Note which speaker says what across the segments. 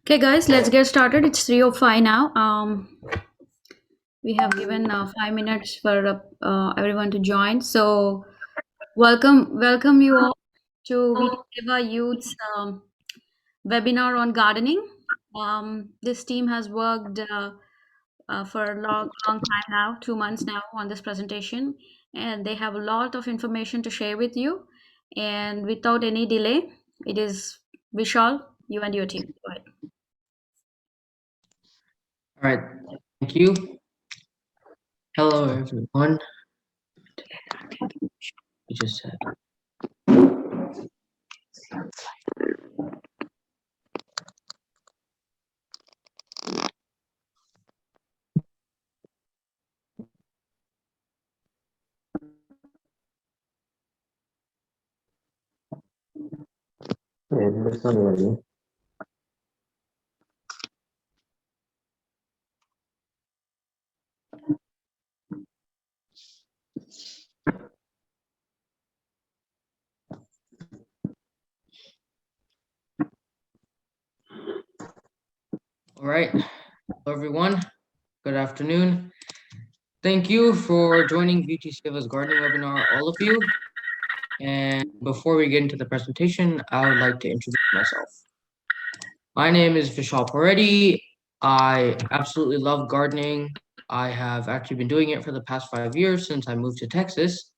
Speaker 1: Okay, guys, let's get started. It's 3:05 now. We have given 5 minutes for everyone to join. So, welcome you all to VT Seva Youth's webinar on gardening. This team has worked for a long time now, 2 months now, on this presentation, and they have a lot of information to share with you. And without any delay, it is Vishal, you and your team. Go ahead.
Speaker 2: All right, thank you. Hello, everyone. You just said. All right, hello, everyone. Good afternoon. Thank you for joining VT Seva's gardening webinar, all of you. And before we get into the presentation, I would like to introduce myself. My name is Vishal Paretti. I absolutely love gardening. I have actually been doing it for the past 5 years since I moved to Texas.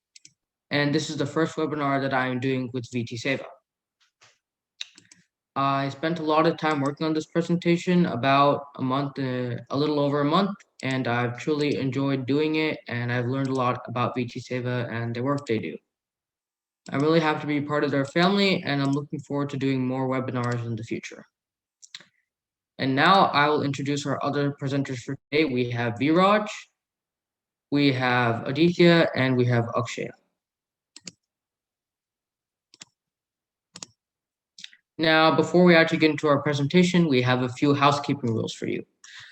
Speaker 2: And this is the first webinar that I am doing with VT Seva. I spent a lot of time working on this presentation, about a month, a little over a month, and I've truly enjoyed doing it, and I've learned a lot about VT Seva and the work they do. I'm really happy to be part of their family, and I'm looking forward to doing more webinars in the future. And now I will introduce our other presenters for today. We have Viraj, we have Aditya, and we have Akshaya. Now, before we actually get into our presentation, we have a few housekeeping rules for you.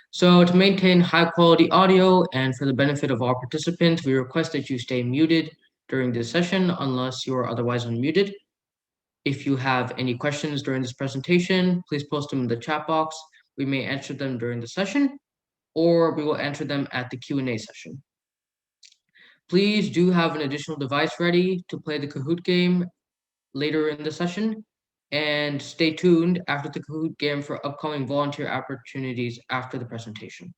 Speaker 2: So to maintain high quality audio and for the benefit of all participants, we request that you stay muted during this session unless you are otherwise unmuted. If you have any questions during this presentation, please post them in the chat box. We may answer them during the session, or we will answer them at the Q&A session. Please do have an additional device ready to play the Kahoot game later in the session, and stay tuned after the Kahoot game for upcoming volunteer opportunities after the presentation.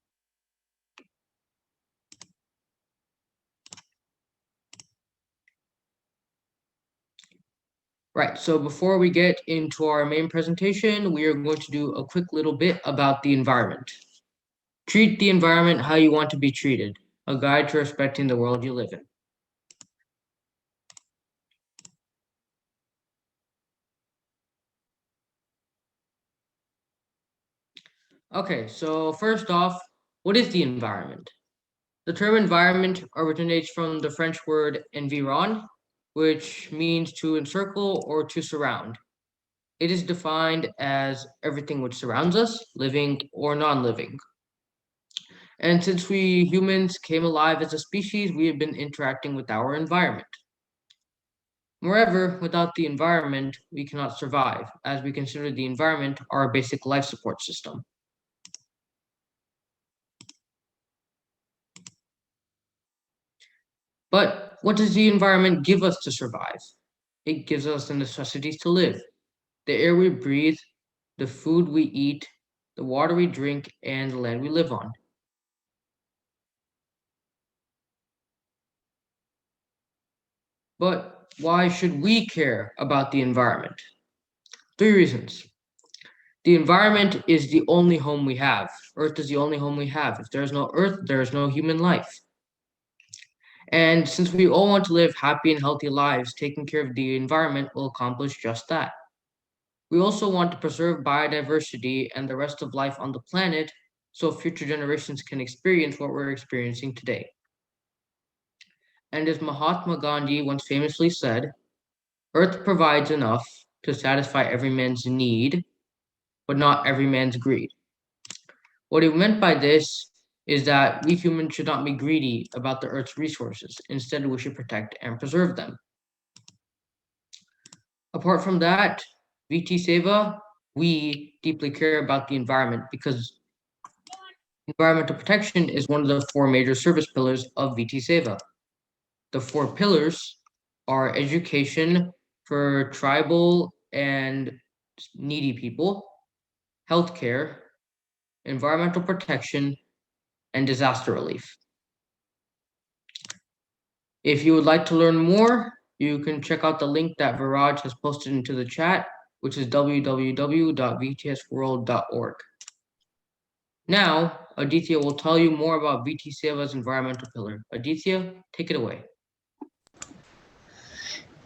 Speaker 2: Right, so before we get into our main presentation, we are going to do a quick little bit about the environment. Treat the environment how you want to be treated, a guide to respecting the world you live in. Okay, so first off, what is the environment? The term environment originates from the French word environ, which means to encircle or to surround. It is defined as everything which surrounds us, living or non-living. And since we humans came alive as a species, we have been interacting with our environment. Moreover, without the environment, we cannot survive, as we consider the environment our basic life support system. But what does the environment give us to survive? It gives us the necessities to live, the air we breathe, the food we eat, the water we drink, and the land we live on. But why should we care about the environment? 3 reasons. The environment is the only home we have. Earth is the only home we have. If there is no Earth, there is no human life. And since we all want to live happy and healthy lives, taking care of the environment will accomplish just that. We also want to preserve biodiversity and the rest of life on the planet so future generations can experience what we're experiencing today. And as Mahatma Gandhi once famously said, Earth provides enough to satisfy every man's need, but not every man's greed. What he meant by this is that we humans should not be greedy about the Earth's resources. Instead, we should protect and preserve them. Apart from that, VT Seva We deeply care about the environment because environmental protection is one of the four major service pillars of VT Seva. The four pillars are education for tribal and needy people, healthcare, environmental protection, and disaster relief. If you would like to learn more, you can check out the link that Viraj has posted into the chat, which is www.vtsworld.org. Now, Aditya will tell you more about VT Seva's environmental pillar. Aditya, take it away.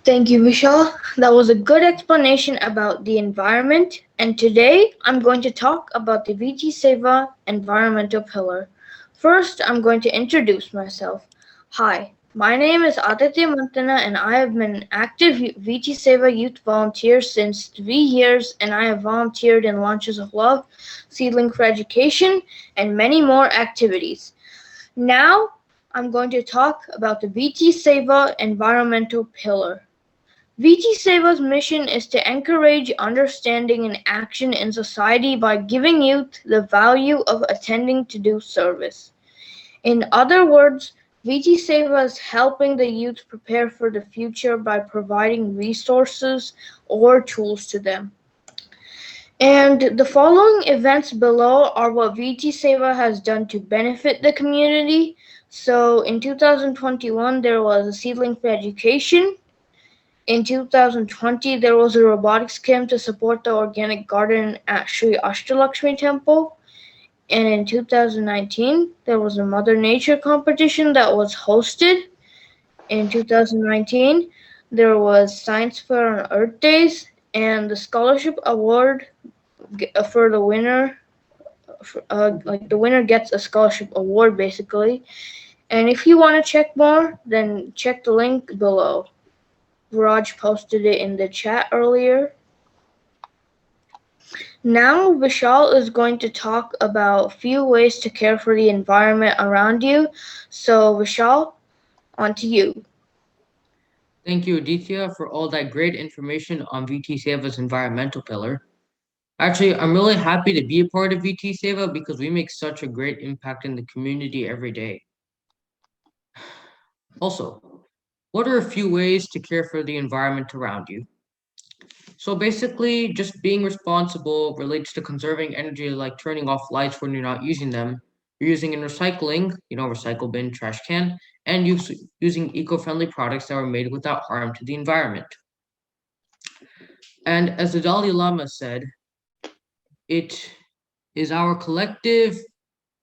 Speaker 3: Thank you, Vishal. That was a good explanation about the environment. And today I'm going to talk about the VT Seva environmental pillar. First, I'm going to introduce myself. Hi, my name is Aditya Mantana, and I have been an active VT Seva youth volunteer since 3 years, and I have volunteered in Launches of Love, Seedling for Education, and many more activities. Now, I'm going to talk about the VT Seva environmental pillar. VT Seva's mission is to encourage understanding and action in society by giving youth the value of attending to do service. In other words, VT Seva is helping the youth prepare for the future by providing resources or tools to them. And the following events below are what VT Seva has done to benefit the community. So in 2021, there was a Seedling for Education. In 2020, there was a robotics camp to support the organic garden at Sri Ashtalakshmi Temple. And in 2019, there was a Mother Nature competition that was hosted. In 2019, there was Science Fair on Earth Days, and the scholarship award for the winner, like the winner gets a scholarship award basically. And if you want to check more, then check the link below. Raj posted it in the chat earlier. Now Vishal is going to talk about a few ways to care for the environment around you. So Vishal, on to you.
Speaker 2: Thank you, Aditya, for all that great information on VT Seva's environmental pillar. Actually, I'm really happy to be a part of VT Seva because we make such a great impact in the community every day. Also, what are a few ways to care for the environment around you? So basically, just being responsible relates to conserving energy, like turning off lights when you're not using them. You're using in recycling, recycle bin, trash can, and using eco-friendly products that were made without harm to the environment. And as the Dalai Lama said, it is our collective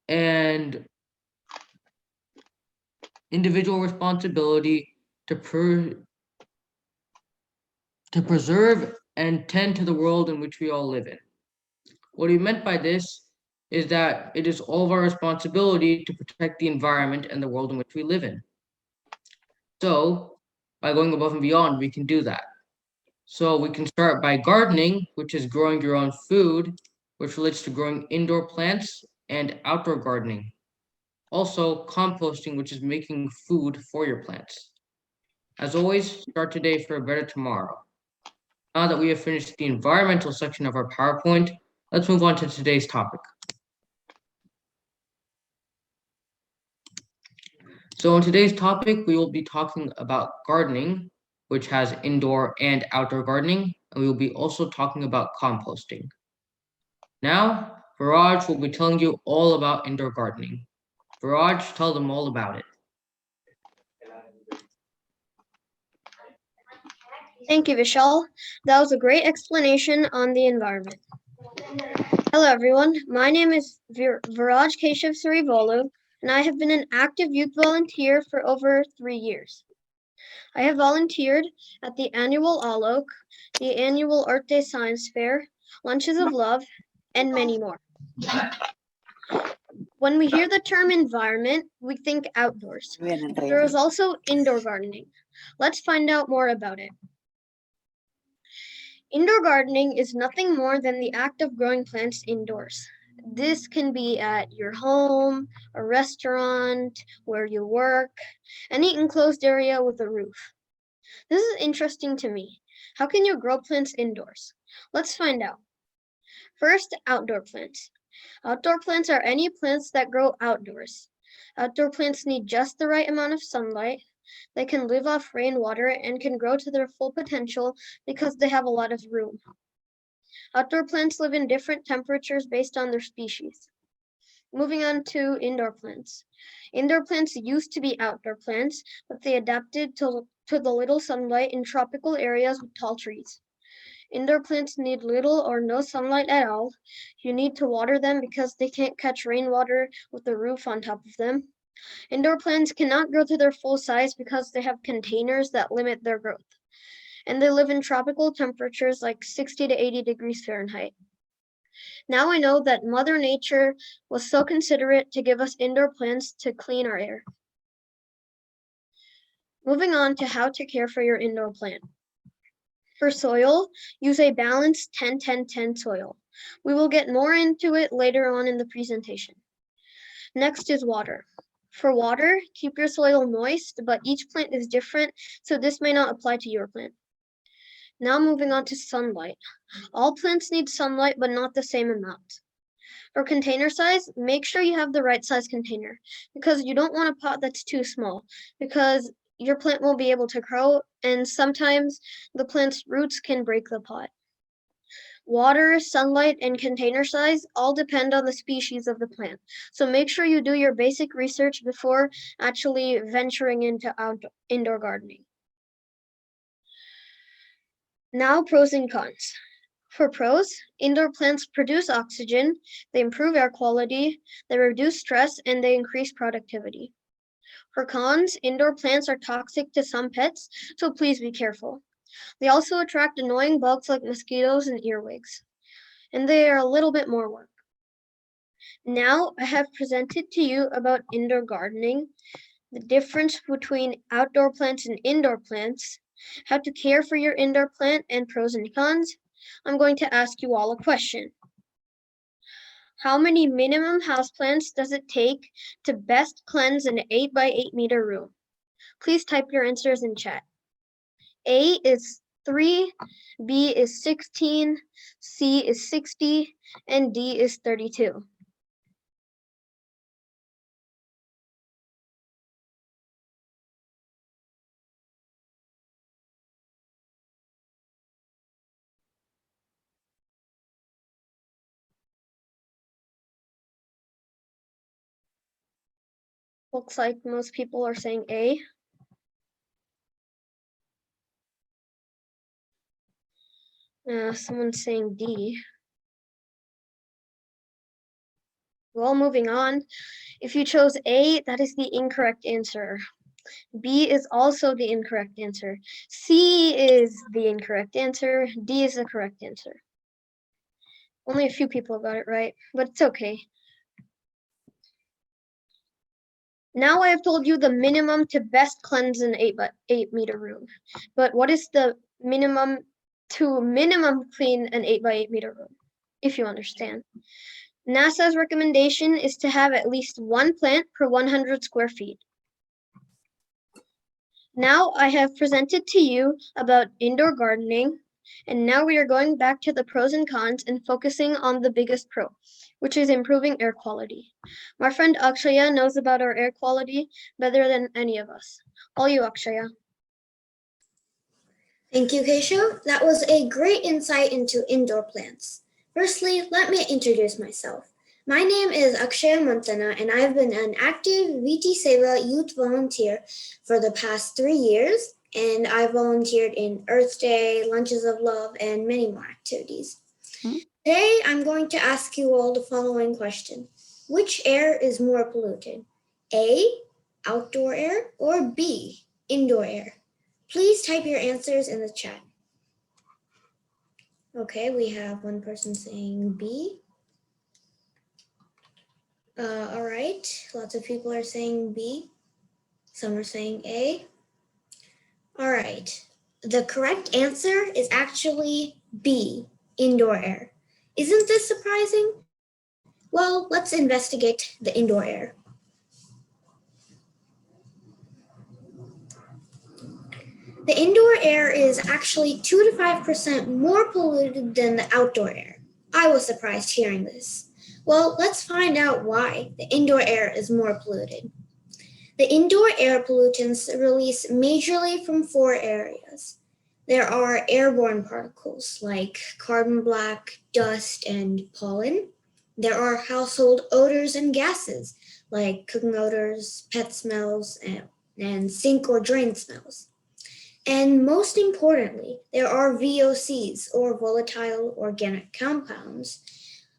Speaker 2: and individual responsibility to preserve and tend to the world in which we all live in. What he meant by this is that it is all of our responsibility to protect the environment and the world in which we live in. So, by going above and beyond, we can do that. So, we can start by gardening, which is growing your own food, which relates to growing indoor plants, and outdoor gardening. Also, composting, which is making food for your plants. As always, start today for a better tomorrow. Now that we have finished the environmental section of our PowerPoint, let's move on to today's topic. So in today's topic, we will be talking about gardening, which has indoor and outdoor gardening, and we will be also talking about composting. Now, Viraj will be telling you all about indoor gardening. Viraj, tell them all about it.
Speaker 4: Thank you, Vishal. That was a great explanation on the environment. Hello, everyone. My name is Viraj Keshav Surivolu, and I have been an active youth volunteer for over 3 years. I have volunteered at the annual Alok, the annual Earth Day Science Fair, Lunches of Love, and many more. When we hear the term environment, we think outdoors. There is also indoor gardening. Let's find out more about it. Indoor gardening is nothing more than the act of growing plants indoors. This can be at your home, a restaurant, where you work, any enclosed area with a roof. This is interesting to me. How can you grow plants indoors? Let's find out. First, outdoor plants. Outdoor plants are any plants that grow outdoors. Outdoor plants need just the right amount of sunlight. They can live off rainwater and can grow to their full potential because they have a lot of room. Outdoor plants live in different temperatures based on their species. Moving on to indoor plants. Indoor plants used to be outdoor plants, but they adapted to the little sunlight in tropical areas with tall trees. Indoor plants need little or no sunlight at all. You need to water them because they can't catch rainwater with a roof on top of them. Indoor plants cannot grow to their full size because they have containers that limit their growth. And they live in tropical temperatures like 60 to 80 degrees Fahrenheit. Now I know that Mother Nature was so considerate to give us indoor plants to clean our air. Moving on to how to care for your indoor plant. For soil, use a balanced 10-10-10 soil. We will get more into it later on in the presentation. Next is water. For water, keep your soil moist, but each plant is different, so this may not apply to your plant. Now moving on to sunlight. All plants need sunlight, but not the same amount. For container size, make sure you have the right size container because you don't want a pot that's too small because your plant won't be able to grow and sometimes the plant's roots can break the pot. Water, sunlight, and container size all depend on the species of the plant. So make sure you do your basic research before actually venturing into indoor gardening. Now, pros and cons. For pros, indoor plants produce oxygen, they improve air quality, they reduce stress, and they increase productivity. For cons, indoor plants are toxic to some pets, so please be careful. They also attract annoying bugs like mosquitoes and earwigs, and they are a little bit more work. Now, I have presented to you about indoor gardening, the difference between outdoor plants and indoor plants, how to care for your indoor plant, and pros and cons. I'm going to ask you all a question. How many minimum houseplants does it take to best cleanse an 8 by 8 meter room? Please type your answers in chat. A is 3, B is 16, C is 60, and D is 32. Looks like most people are saying A. Someone's saying D. Well, moving on. If you chose A, that is the incorrect answer. B is also the incorrect answer. C is the incorrect answer. D is the correct answer. Only a few people got it right, but it's okay. Now I have told you the minimum to best cleanse an 8 by 8 meter room. But what is the minimum to minimum clean an 8 by 8 meter room, if you understand? NASA's recommendation is to have at least one plant per 100 square feet. Now I have presented to you about indoor gardening, and now we are going back to the pros and cons and focusing on the biggest pro, which is improving air quality. My friend Akshaya knows about our air quality better than any of us. All you, Akshaya.
Speaker 5: Thank you, Keshav. That was a great insight into indoor plants. Firstly, let me introduce myself. My name is Akshaya Mantana, and I've been an active VT Seva youth volunteer for the past 3 years, and I volunteered in Earth Day, Lunches of Love, and many more activities. Today, I'm going to ask you all the following question. Which air is more polluted? A, outdoor air, or B, indoor air? Please type your answers in the chat. Okay, we have one person saying B. All right, lots of people are saying B. Some are saying A. All right, the correct answer is actually B, indoor air. Isn't this surprising? Well, let's investigate the indoor air. The indoor air is actually 2 to 5% more polluted than the outdoor air. I was surprised hearing this. Well, let's find out why the indoor air is more polluted. The indoor air pollutants release majorly from four areas. There are airborne particles like carbon black, dust, and pollen. There are household odors and gases like cooking odors, pet smells, and sink or drain smells. And most importantly, there are VOCs or volatile organic compounds,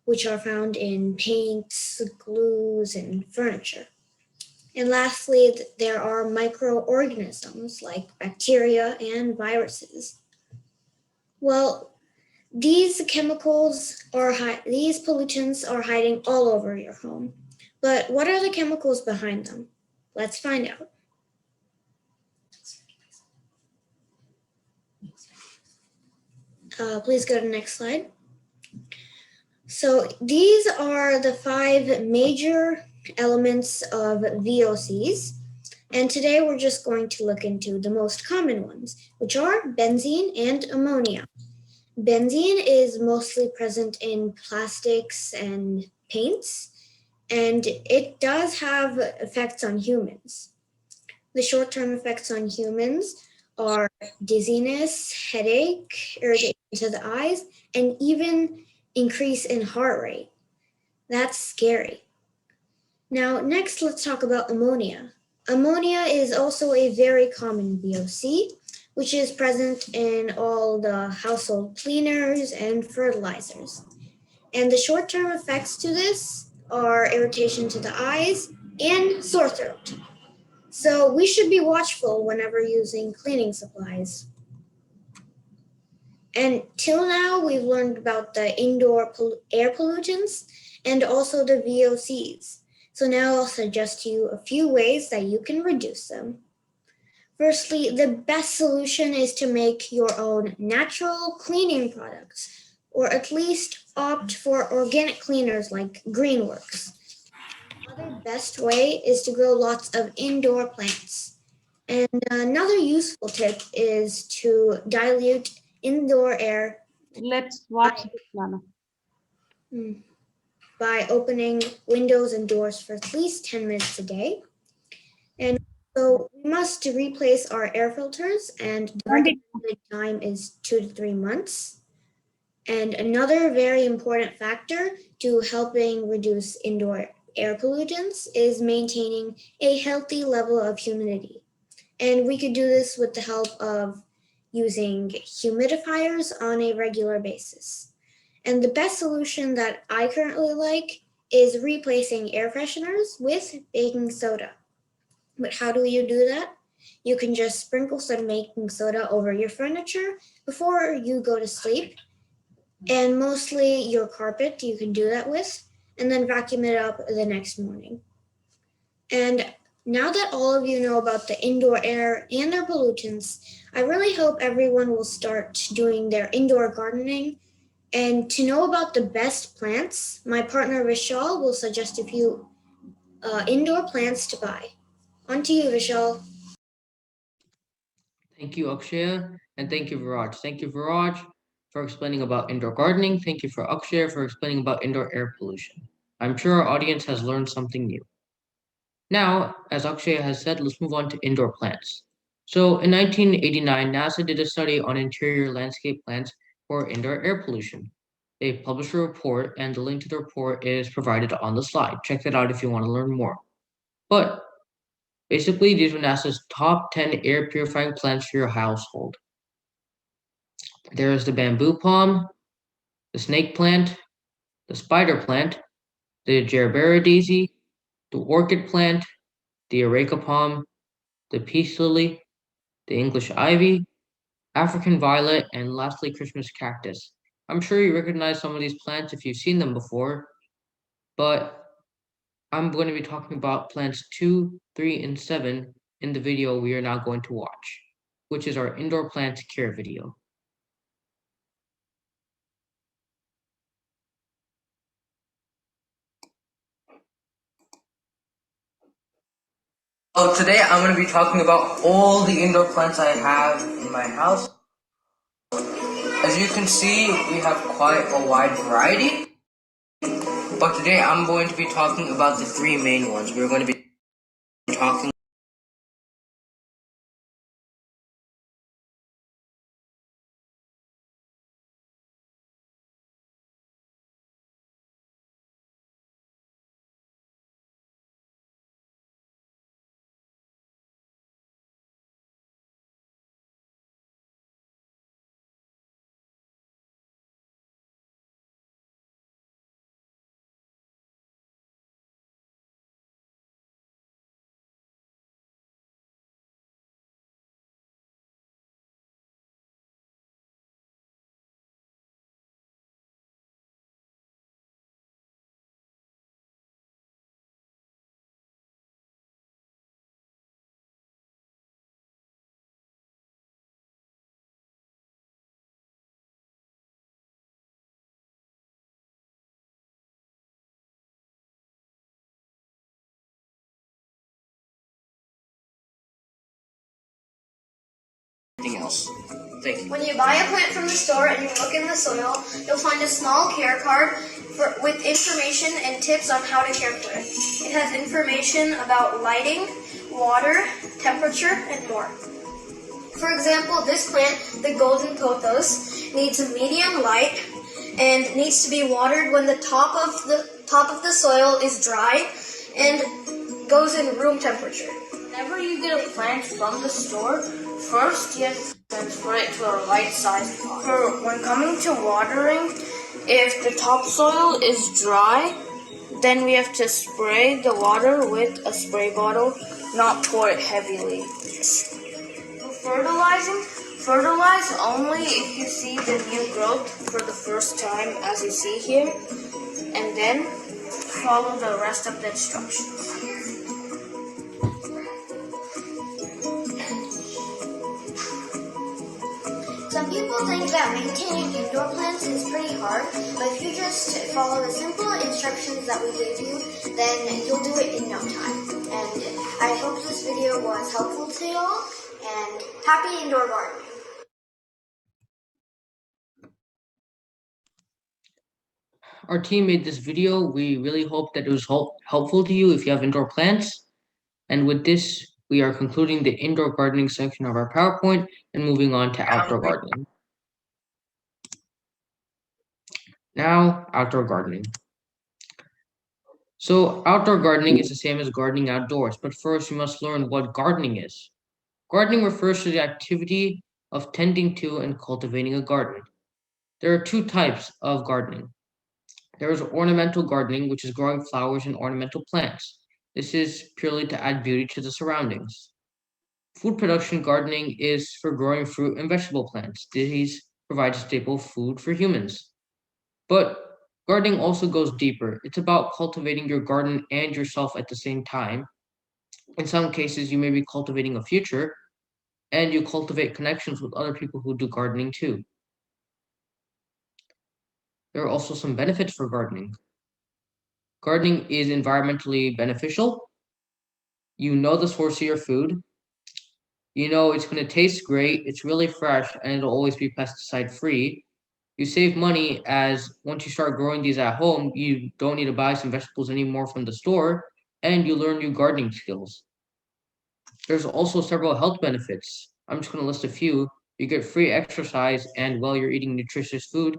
Speaker 5: which are found in paints, glues, and furniture. And lastly, there are microorganisms like bacteria and viruses. Well, these pollutants are hiding all over your home. But what are the chemicals behind them? Let's find out. Please go to the next slide. So these are the 5 major elements of VOCs. And today we're just going to look into the most common ones, which are benzene and ammonia. Benzene is mostly present in plastics and paints, and it does have effects on humans. The short-term effects on humans are dizziness, headache, irritation to the eyes, and even increase in heart rate. That's scary. Now, next, let's talk about ammonia. Ammonia is also a very common VOC, which is present in all the household cleaners and fertilizers. And the short-term effects to this are irritation to the eyes and sore throat. So we should be watchful whenever using cleaning supplies. And till now, we've learned about the indoor air pollutants and also the VOCs. So now I'll suggest to you a few ways that you can reduce them. Firstly, the best solution is to make your own natural cleaning products, or at least opt for organic cleaners like Greenworks. Another best way is to grow lots of indoor plants. And another useful tip is to dilute indoor air.
Speaker 1: Let's watch this, Lana.
Speaker 5: By opening windows and doors for at least 10 minutes a day. And so we must replace our air filters, and the recommended time is 2 to 3 months. And another very important factor to helping reduce indoor air pollutants is maintaining a healthy level of humidity. And we could do this with the help of using humidifiers on a regular basis. And the best solution that I currently like is replacing air fresheners with baking soda. But how do you do that? You can just sprinkle some baking soda over your furniture before you go to sleep, and mostly your carpet you can do that with, and then vacuum it up the next morning. And now that all of you know about the indoor air and their pollutants, I really hope everyone will start doing their indoor gardening. And to know about the best plants, my partner Vishal will suggest a few indoor plants to buy. On to you, Vishal.
Speaker 2: Thank you, Akshaya, and thank you, Viraj. Thank you, Viraj, for explaining about indoor gardening. Thank you for Akshaya for explaining about indoor air pollution. I'm sure our audience has learned something new. Now, as Akshaya has said, let's move on to indoor plants. So in 1989, NASA did a study on interior landscape plants for indoor air pollution. They published a report, and the link to the report is provided on the slide. Check that out if you want to learn more. But basically, these were NASA's top 10 air purifying plants for your household. There is the bamboo palm, the snake plant, the spider plant, the gerbera daisy, the orchid plant, the areca palm, the peace lily, the English ivy, African violet, and lastly, Christmas cactus. I'm sure you recognize some of these plants if you've seen them before, but I'm going to be talking about plants 2, 3, and 7 in the video we are now going to watch, which is our indoor plants care video. So today I'm going to be talking about all the indoor plants I have in my house. As you can see, we have quite a wide variety, but today I'm going to be talking about the three main ones. We're going to be talking anything else. Thank you.
Speaker 5: When you buy a plant from the store and you look in the soil, you'll find a small care card with information and tips on how to care for it. It has information about lighting, water, temperature, and more. For example, this plant, the golden pothos, needs a medium light and needs to be watered when the top of the soil is dry and goes in room temperature.
Speaker 3: Whenever you get a plant from the store, first you have to transfer it to a right-sized pot. When coming to watering, if the topsoil is dry, then we have to spray the water with a spray bottle, not pour it heavily. Fertilize only if you see the new growth for the first time, as you see here, and then follow the rest of the instructions.
Speaker 5: Some people think that maintaining indoor plants is pretty hard, but if you just follow the simple instructions that we gave you, then you'll do it in no time. And I hope this video was helpful to you all, and happy indoor gardening.
Speaker 2: Our team made this video. We really hope that it was helpful to you if you have indoor plants. And with this, we are concluding the indoor gardening section of our PowerPoint and moving on to outdoor gardening. Now, outdoor gardening. So, outdoor gardening is the same as gardening outdoors, but first you must learn what gardening is. Gardening refers to the activity of tending to and cultivating a garden. There are two types of gardening. There is ornamental gardening, which is growing flowers and ornamental plants. This is purely to add beauty to the surroundings. Food production gardening is for growing fruit and vegetable plants. These provide staple food for humans. But gardening also goes deeper. It's about cultivating your garden and yourself at the same time. In some cases, you may be cultivating a future, and you cultivate connections with other people who do gardening too. There are also some benefits for gardening. Gardening is environmentally beneficial. You know the source of your food. You know it's going to taste great, it's really fresh, and it'll always be pesticide free. You save money as once you start growing these at home, you don't need to buy some vegetables anymore from the store, and you learn new gardening skills. There's also several health benefits. I'm just going to list a few. You get free exercise and while you're eating nutritious food,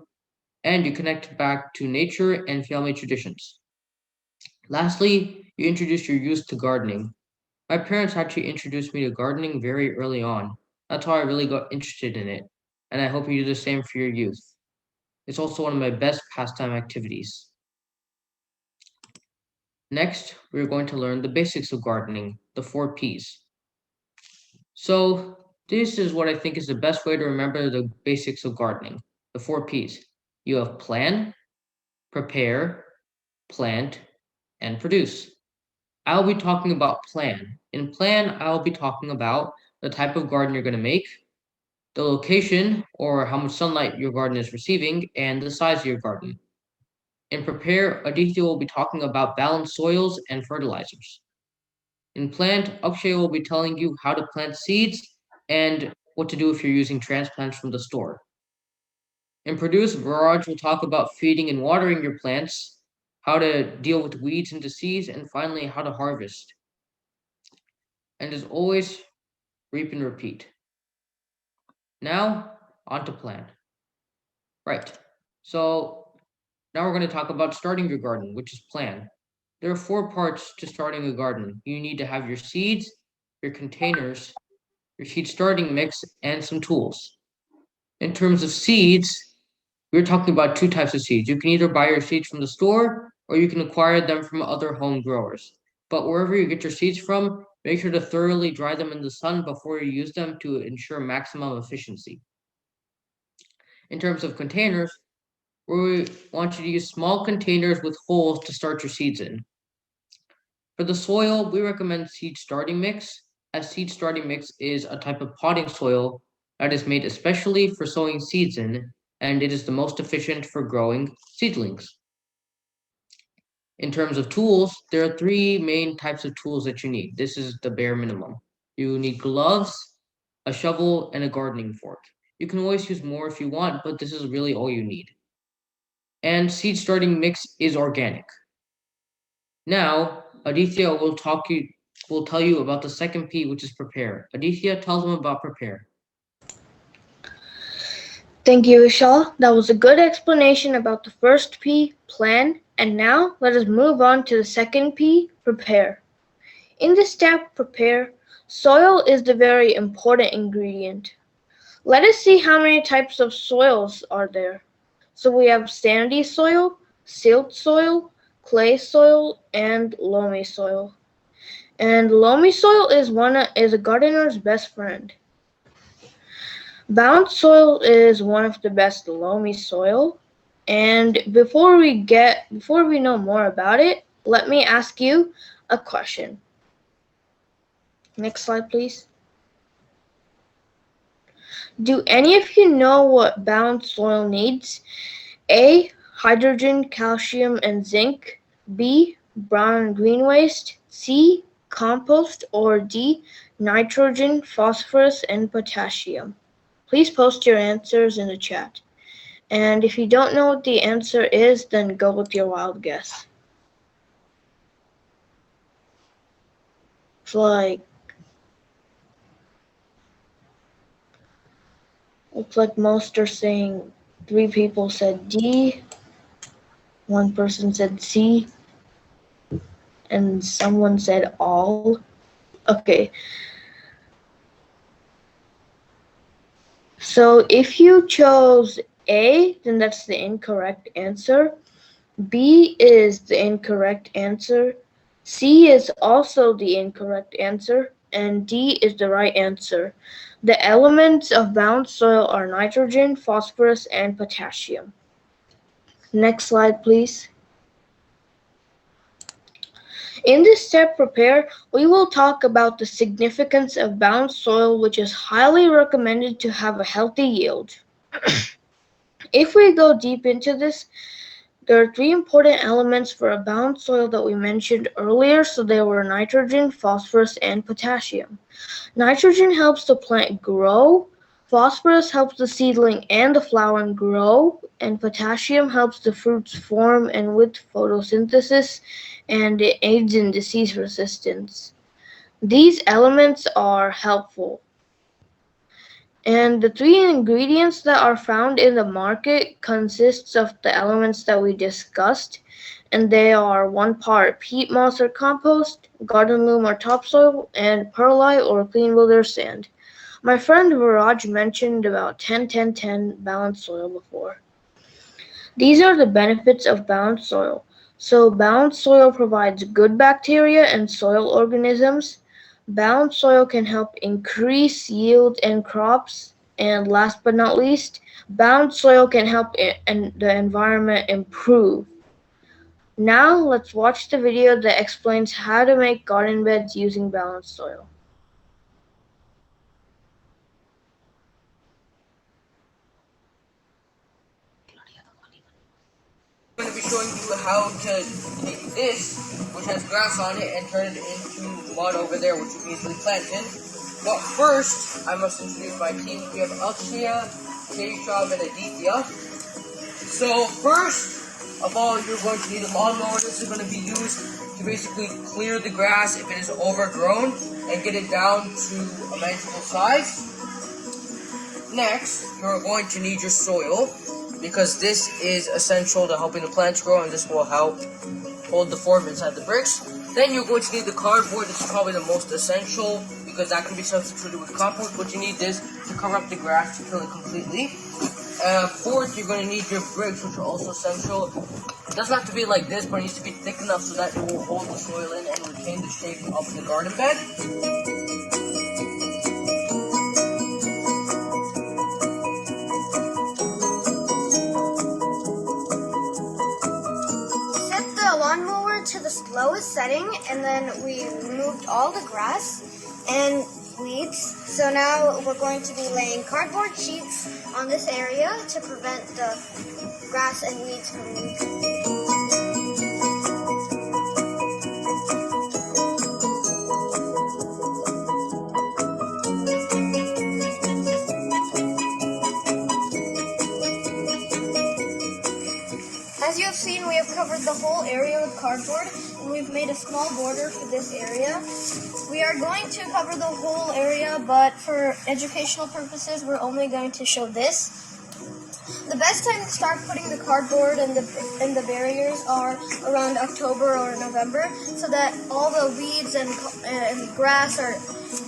Speaker 2: and you connect back to nature and family traditions. Lastly, you introduce your youth to gardening. My parents actually introduced me to gardening very early on. That's how I really got interested in it, and I hope you do the same for your youth. It's also one of my best pastime activities. Next, we're going to learn the basics of gardening, the 4 Ps. So, this is what I think is the best way to remember the basics of gardening, the 4 Ps. You have plan, prepare, plant, and produce. I'll be talking about plan. In plan, I'll be talking about the type of garden you're going to make, the location or how much sunlight your garden is receiving, and the size of your garden. In prepare, Aditya will be talking about balanced soils and fertilizers. In plant, Akshay will be telling you how to plant seeds and what to do if you're using transplants from the store. In Produce, Viraj will talk about feeding and watering your plants, how to deal with weeds and disease, and finally, how to harvest. And as always, reap and repeat. Now, on to plan. Right. So, now we're going to talk about starting your garden, which is plan. There are 4 parts to starting a garden. You need to have your seeds, your containers, your seed starting mix, and some tools. In terms of seeds, we're talking about 2 types of seeds. You can either buy your seeds from the store or you can acquire them from other home growers. But wherever you get your seeds from, make sure to thoroughly dry them in the sun before you use them to ensure maximum efficiency. In terms of containers, we want you to use small containers with holes to start your seeds in. For the soil, we recommend seed starting mix, as seed starting mix is a type of potting soil that is made especially for sowing seeds in, and it is the most efficient for growing seedlings. In terms of tools, there are 3 main types of tools that you need. This is the bare minimum. You need gloves, a shovel, and a gardening fork. You can always use more if you want, but this is really all you need. And seed starting mix is organic. Now, Aditya will tell you about the second P, which is prepare. Aditya, tell them about prepare.
Speaker 3: Thank you, Vishal. That was a good explanation about the first P, plan. And now let us move on to the second P, prepare. In this step, prepare, soil is the very important ingredient. Let us see how many types of soils are there. So we have sandy soil, silt soil, clay soil, and loamy soil. And loamy soil is a gardener's best friend. Bounce soil is one of the best loamy soil. And before we know more about it, let me ask you a question. Next slide, please. Do any of you know what bound soil needs? A. Hydrogen, calcium, and zinc. B. Brown and green waste. C. Compost. Or D. Nitrogen, phosphorus, and potassium. Please post your answers in the chat. And if you don't know what the answer is, then go with your wild guess. It's looks like most are saying 3 people said D, 1 person said C, and someone said all. Okay. So if you chose A, then that's the incorrect answer. B is the incorrect answer. C is also the incorrect answer. And D is the right answer. The elements of bound soil are nitrogen, phosphorus, and potassium. Next slide, please. In this step, prepare, we will talk about the significance of bound soil, which is highly recommended to have a healthy yield. If we go deep into this, there are 3 important elements for a bound soil that we mentioned earlier. So they were nitrogen, phosphorus, and potassium. Nitrogen helps the plant grow, phosphorus helps the seedling and the flowering grow, and potassium helps the fruits form and with photosynthesis, and it aids in disease resistance. These elements are helpful. And the 3 ingredients that are found in the market consists of the elements that we discussed, and they are 1 part peat moss or compost, garden loam or topsoil, and perlite or clean wilderness sand. My friend Viraj mentioned about 10-10-10 balanced soil before. These are the benefits of balanced soil. So balanced soil provides good bacteria and soil organisms. Balanced soil can help increase yield in crops. And last but not least, balanced soil can help the environment improve. Now let's watch the video that explains how to make garden beds using balanced soil.
Speaker 2: I'm going to be showing you how to take this, which has grass on it, and turn it into mud over there, which you can easily plant in. But first, I must introduce my team. We have Althea, Keshav, and Aditya. So first of all, you're going to need a lawnmower. This is going to be used to basically clear the grass if it is overgrown and get it down to a manageable size. Next, you're going to need your soil because this is essential to helping the plants grow, and this will help hold the form inside the bricks. Then you're going to need the cardboard. This is probably the most essential because that can be substituted with compost. What you need is to cover up the grass to kill it completely. Fourth, you're going to need your bricks, which are also essential. It doesn't have to be like this, but it needs to be thick enough so that it will hold the soil in and retain the shape of the garden bed.
Speaker 5: Set the lawnmower to the slowest setting, and then we removed all the grass and weeds. So now we're going to be laying cardboard sheets on this area to prevent the grass and weeds from moving. As you have seen, we have covered the whole area with cardboard, and we've made a small border for this area. We are going to cover the whole area, but for educational purposes, we're only going to show this. The best time to start putting the cardboard and the barriers are around October or November, so that all the weeds and grass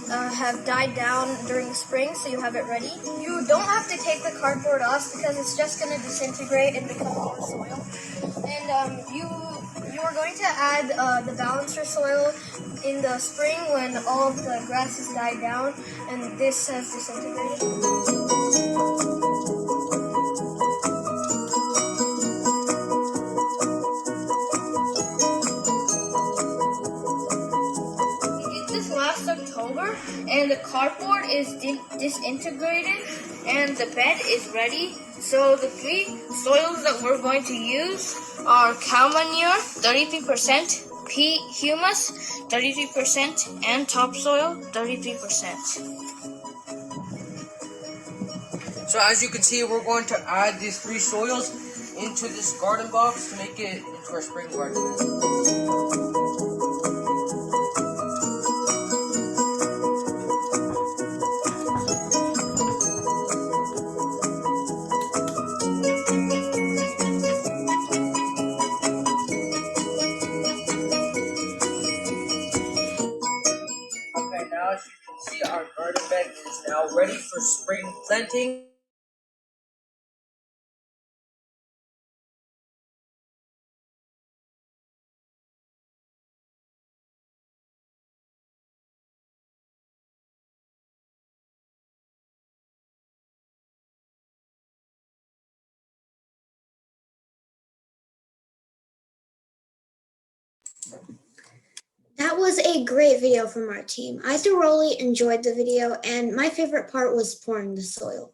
Speaker 5: have died down during the spring, so you have it ready. You don't have to take the cardboard off because it's just going to disintegrate and become more soil. And you are going to add the balancer soil in the spring when all of the grass has died down and this has disintegrated. Last October, and the cardboard is disintegrated and the bed is ready. So the three soils that we're going to use are cow manure 33%, peat humus 33%, and topsoil 33%.
Speaker 2: So as you can see, we're going to add these three soils into this garden box to make it into our spring garden. Okay, now as you can see, our garden bed is now ready for spring planting.
Speaker 5: That was a great video from our team. I thoroughly enjoyed the video, and my favorite part was pouring the soil.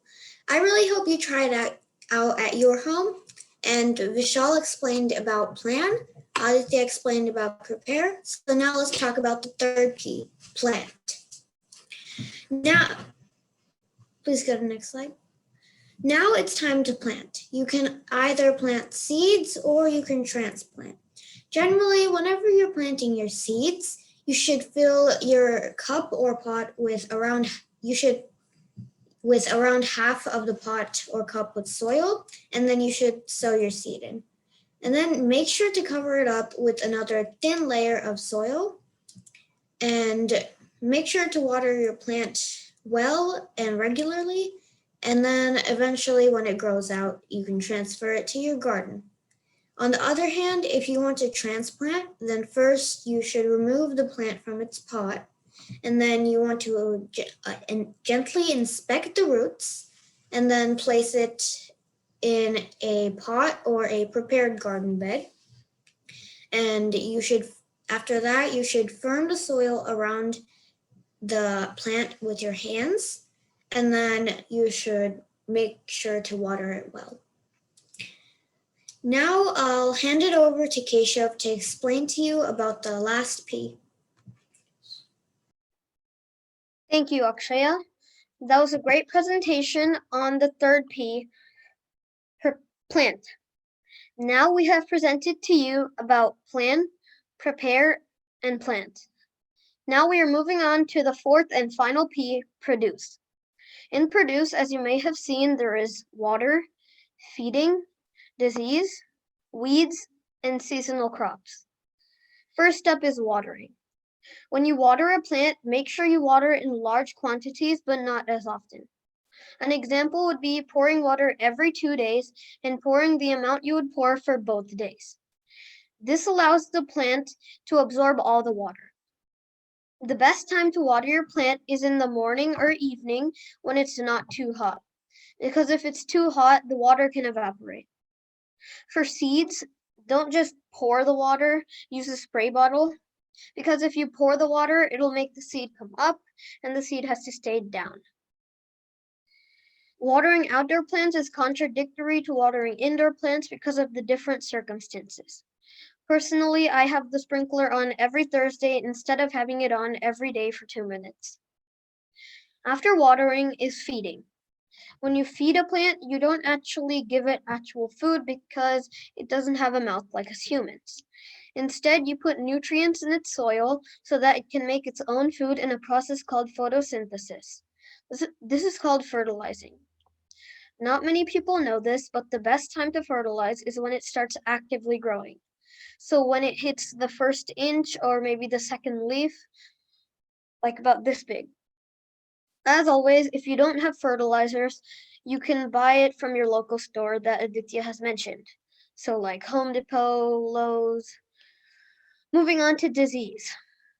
Speaker 5: I really hope you try it out at your home. And Vishal explained about plan, Aditya explained about prepare. So now let's talk about the third P, plant. Now, please go to the next slide. Now it's time to plant. You can either plant seeds or you can transplant. Generally, whenever you're planting your seeds, you should fill your cup or pot with around half of the pot or cup with soil, and then you should sow your seed in. And then make sure to cover it up with another thin layer of soil, and make sure to water your plant well and regularly. And then eventually when it grows out, you can transfer it to your garden. On the other hand, if you want to transplant, then first you should remove the plant from its pot, and then you want to gently inspect the roots, and then place it in a pot or a prepared garden bed. And after that, you should firm the soil around the plant with your hands, and then you should make sure to water it well. Now I'll hand it over to Keshav to explain to you about the last P.
Speaker 4: Thank you, Akshaya. That was a great presentation on the third P, plant. Now we have presented to you about plan, prepare, and plant. Now we are moving on to the fourth and final P, produce. In produce, as you may have seen, there is water, feeding, disease, weeds, and seasonal crops. First up is watering. When you water a plant, make sure you water in large quantities, but not as often. An example would be pouring water every 2 days and pouring the amount you would pour for both days. This allows the plant to absorb all the water. The best time to water your plant is in the morning or evening when it's not too hot, because if it's too hot, the water can evaporate. For seeds, don't just pour the water, use a spray bottle, because if you pour the water, it'll make the seed come up and the seed has to stay down. Watering outdoor plants is contradictory to watering indoor plants because of the different circumstances. Personally, I have the sprinkler on every Thursday instead of having it on every day for 2 minutes. After watering is feeding. When you feed a plant, you don't actually give it actual food because it doesn't have a mouth like us humans. Instead, you put nutrients in its soil so that it can make its own food in a process called photosynthesis. This is called fertilizing. Not many people know this, but the best time to fertilize is when it starts actively growing. So when it hits the first inch or maybe the second leaf, like about this big. As always, if you don't have fertilizers, you can buy it from your local store that Aditya has mentioned. So like Home Depot, Lowe's. Moving on to disease.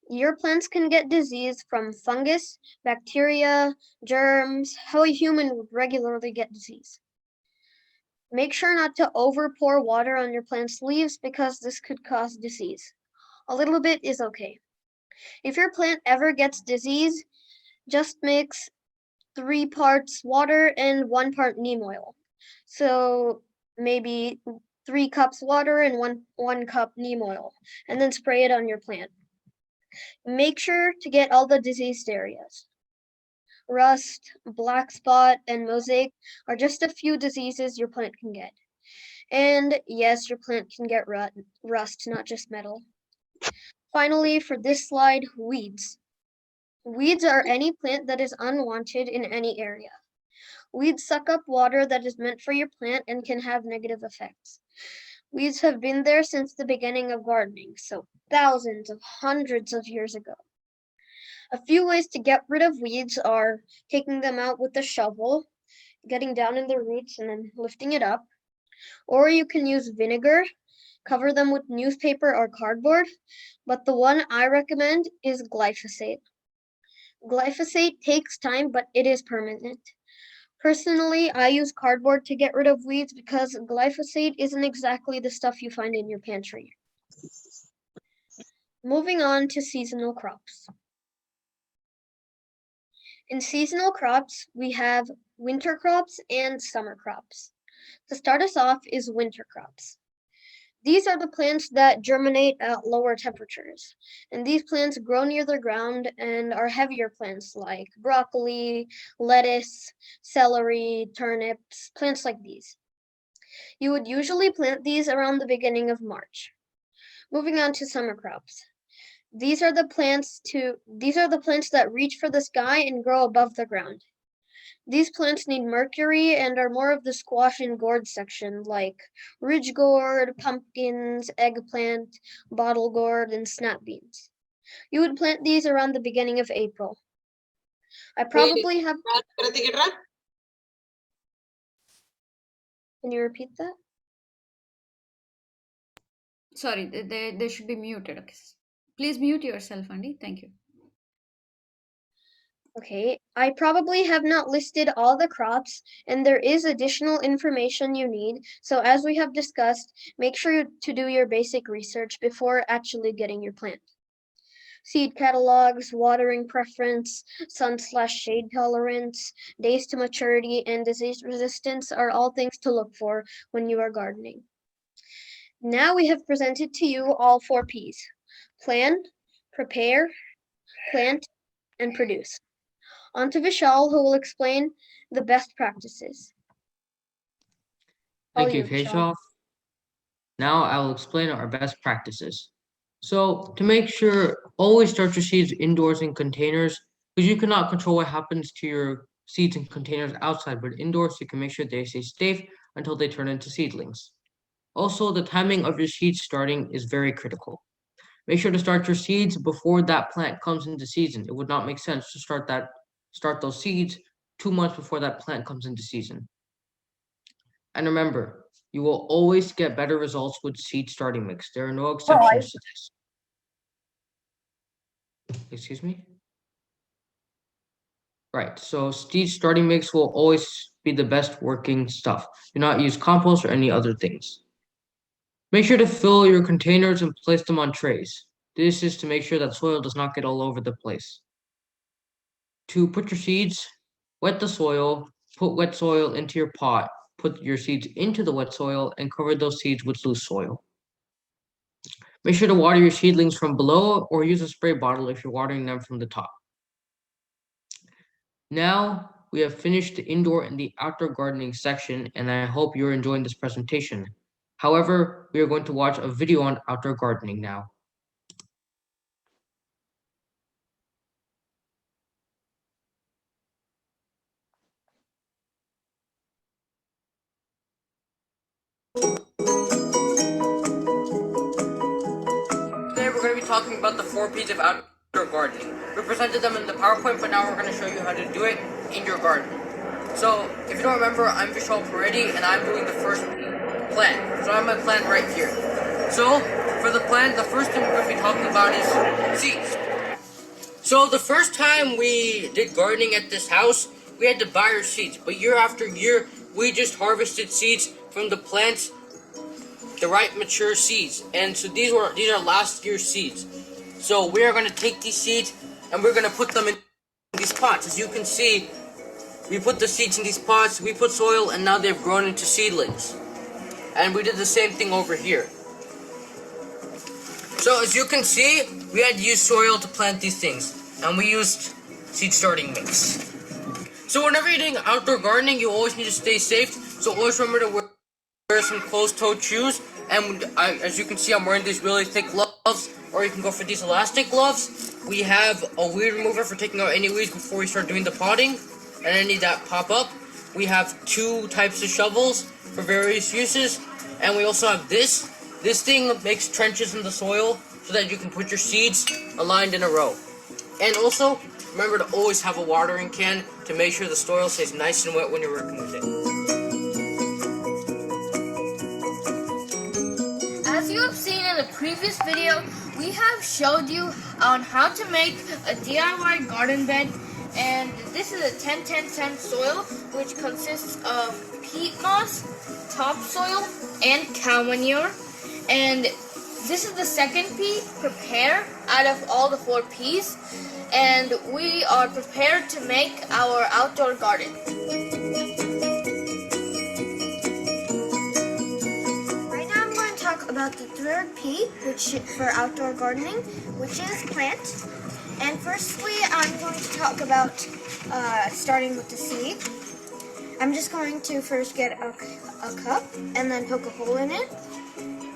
Speaker 4: Your plants can get disease from fungus, bacteria, germs, how a human would regularly get disease. Make sure not to over pour water on your plant's leaves because this could cause disease. A little bit is okay. If your plant ever gets disease, just mix 3 parts water and 1 part neem oil. So maybe 3 cups water and 1 cup neem oil, and then spray it on your plant. Make sure to get all the diseased areas. Rust, black spot, and mosaic are just a few diseases your plant can get. And yes, your plant can get rust, not just metal. Finally, for this slide, weeds. Weeds are any plant that is unwanted in any area. Weeds suck up water that is meant for your plant and can have negative effects. Weeds have been there since the beginning of gardening, so thousands of hundreds of years ago. A few ways to get rid of weeds are taking them out with a shovel, getting down in the roots and then lifting it up. Or you can use vinegar, cover them with newspaper or cardboard, but the one I recommend is glyphosate. Glyphosate takes time, but it is permanent. Personally, I use cardboard to get rid of weeds because glyphosate isn't exactly the stuff you find in your pantry. Moving on to seasonal crops. In seasonal crops, we have winter crops and summer crops. To start us off is winter crops. These are the plants that germinate at lower temperatures, and these plants grow near the ground and are heavier plants like broccoli, lettuce, celery, turnips, plants like these. You would usually plant these around the beginning of March. Moving on to summer crops. These are the plants that reach for the sky and grow above the ground. These plants need mercury and are more of the squash and gourd section, like ridge gourd, pumpkins, eggplant, bottle gourd, and snap beans. You would plant these around the beginning of April. I probably have. Can you repeat that?
Speaker 1: Sorry, they should be muted. Okay. Please mute yourself, Andy. Thank you.
Speaker 4: Okay, I probably have not listed all the crops, and there is additional information you need. So as we have discussed, make sure to do your basic research before actually getting your plant. Seed catalogs, watering preference, sun/shade tolerance, days to maturity, and disease resistance are all things to look for when you are gardening. Now we have presented to you all 4 Ps: plan, prepare, plant, and produce. On to Vishal, who will explain the best practices. All
Speaker 2: Thank you,
Speaker 4: you, Vishal.
Speaker 2: Keshav. Now I will explain our best practices. So to make sure, always start your seeds indoors in containers because you cannot control what happens to your seeds in containers outside, but indoors you can make sure they stay safe until they turn into seedlings. Also, the timing of your seed starting is very critical. Make sure to start your seeds before that plant comes into season. It would not make sense to start those seeds 2 months before that plant comes into season. And remember, you will always get better results with seed starting mix. There are no exceptions to this. Excuse me? Right, so seed starting mix will always be the best working stuff. Do not use compost or any other things. Make sure to fill your containers and place them on trays. This is to make sure that soil does not get all over the place. To put your seeds, wet the soil, put wet soil into your pot, put your seeds into the wet soil, and cover those seeds with loose soil. Make sure to water your seedlings from below or use a spray bottle if you're watering them from the top. Now we have finished the indoor and the outdoor gardening section, and I hope you're enjoying this presentation. However, we are going to watch a video on outdoor gardening now. Today we're going to be talking about the 4 P's of outdoor gardening. We presented them in the PowerPoint, but now we're going to show you how to do it in your garden. So, if you don't remember, I'm Vishal Paredi, and I'm doing the first plant. So I have my plant right here. So, for the plant, the first thing we're going to be talking about is seeds. So the first time we did gardening at this house, we had to buy our seeds. But year after year, we just harvested seeds from the plants, the right mature seeds. And so these are last year's seeds. So we are going to take these seeds and we're going to put them in these pots. As you can see, we put the seeds in these pots, we put soil, and now they've grown into seedlings. And we did the same thing over here. So as you can see, we had to use soil to plant these things, and we used seed starting mix. So whenever you're doing outdoor gardening, you always need to stay safe. So always remember to wear some closed-toed shoes. And as you can see, I'm wearing these really thick gloves, or you can go for these elastic gloves. We have a weed remover for taking out any weeds before we start doing the potting, and any that pop up. We have 2 types of shovels for various uses, and we also have this. This thing makes trenches in the soil so that you can put your seeds aligned in a row. And also, remember to always have a watering can to make sure the soil stays nice and wet when you're working with it.
Speaker 3: As you have seen in the previous video, we have showed you on how to make a DIY garden bed, and this is a 10-10-10 soil which consists of peat moss, topsoil, and cow manure. And this is the second P, prepare, out of all the 4 P's, and we are prepared to make our outdoor garden.
Speaker 5: Right now I'm going to talk about the third P, which for outdoor gardening, which is plant. And firstly, I'm going to talk about starting with the seed. I'm just going to first get a cup and then poke a hole in it.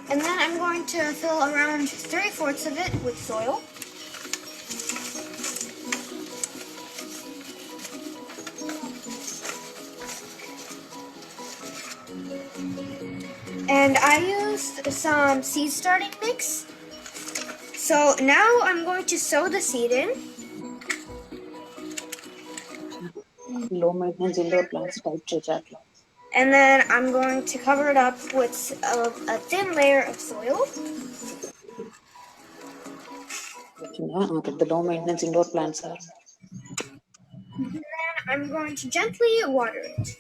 Speaker 5: And then I'm going to fill around 3/4 of it with soil. And I used some seed starting mix. So now I'm going to sow the seed in.
Speaker 6: Low maintenance indoor plants type Checha plants.
Speaker 5: And then I'm going to cover it up with a thin layer of soil.
Speaker 6: The low maintenance indoor plants are.
Speaker 5: And then I'm going to gently water it.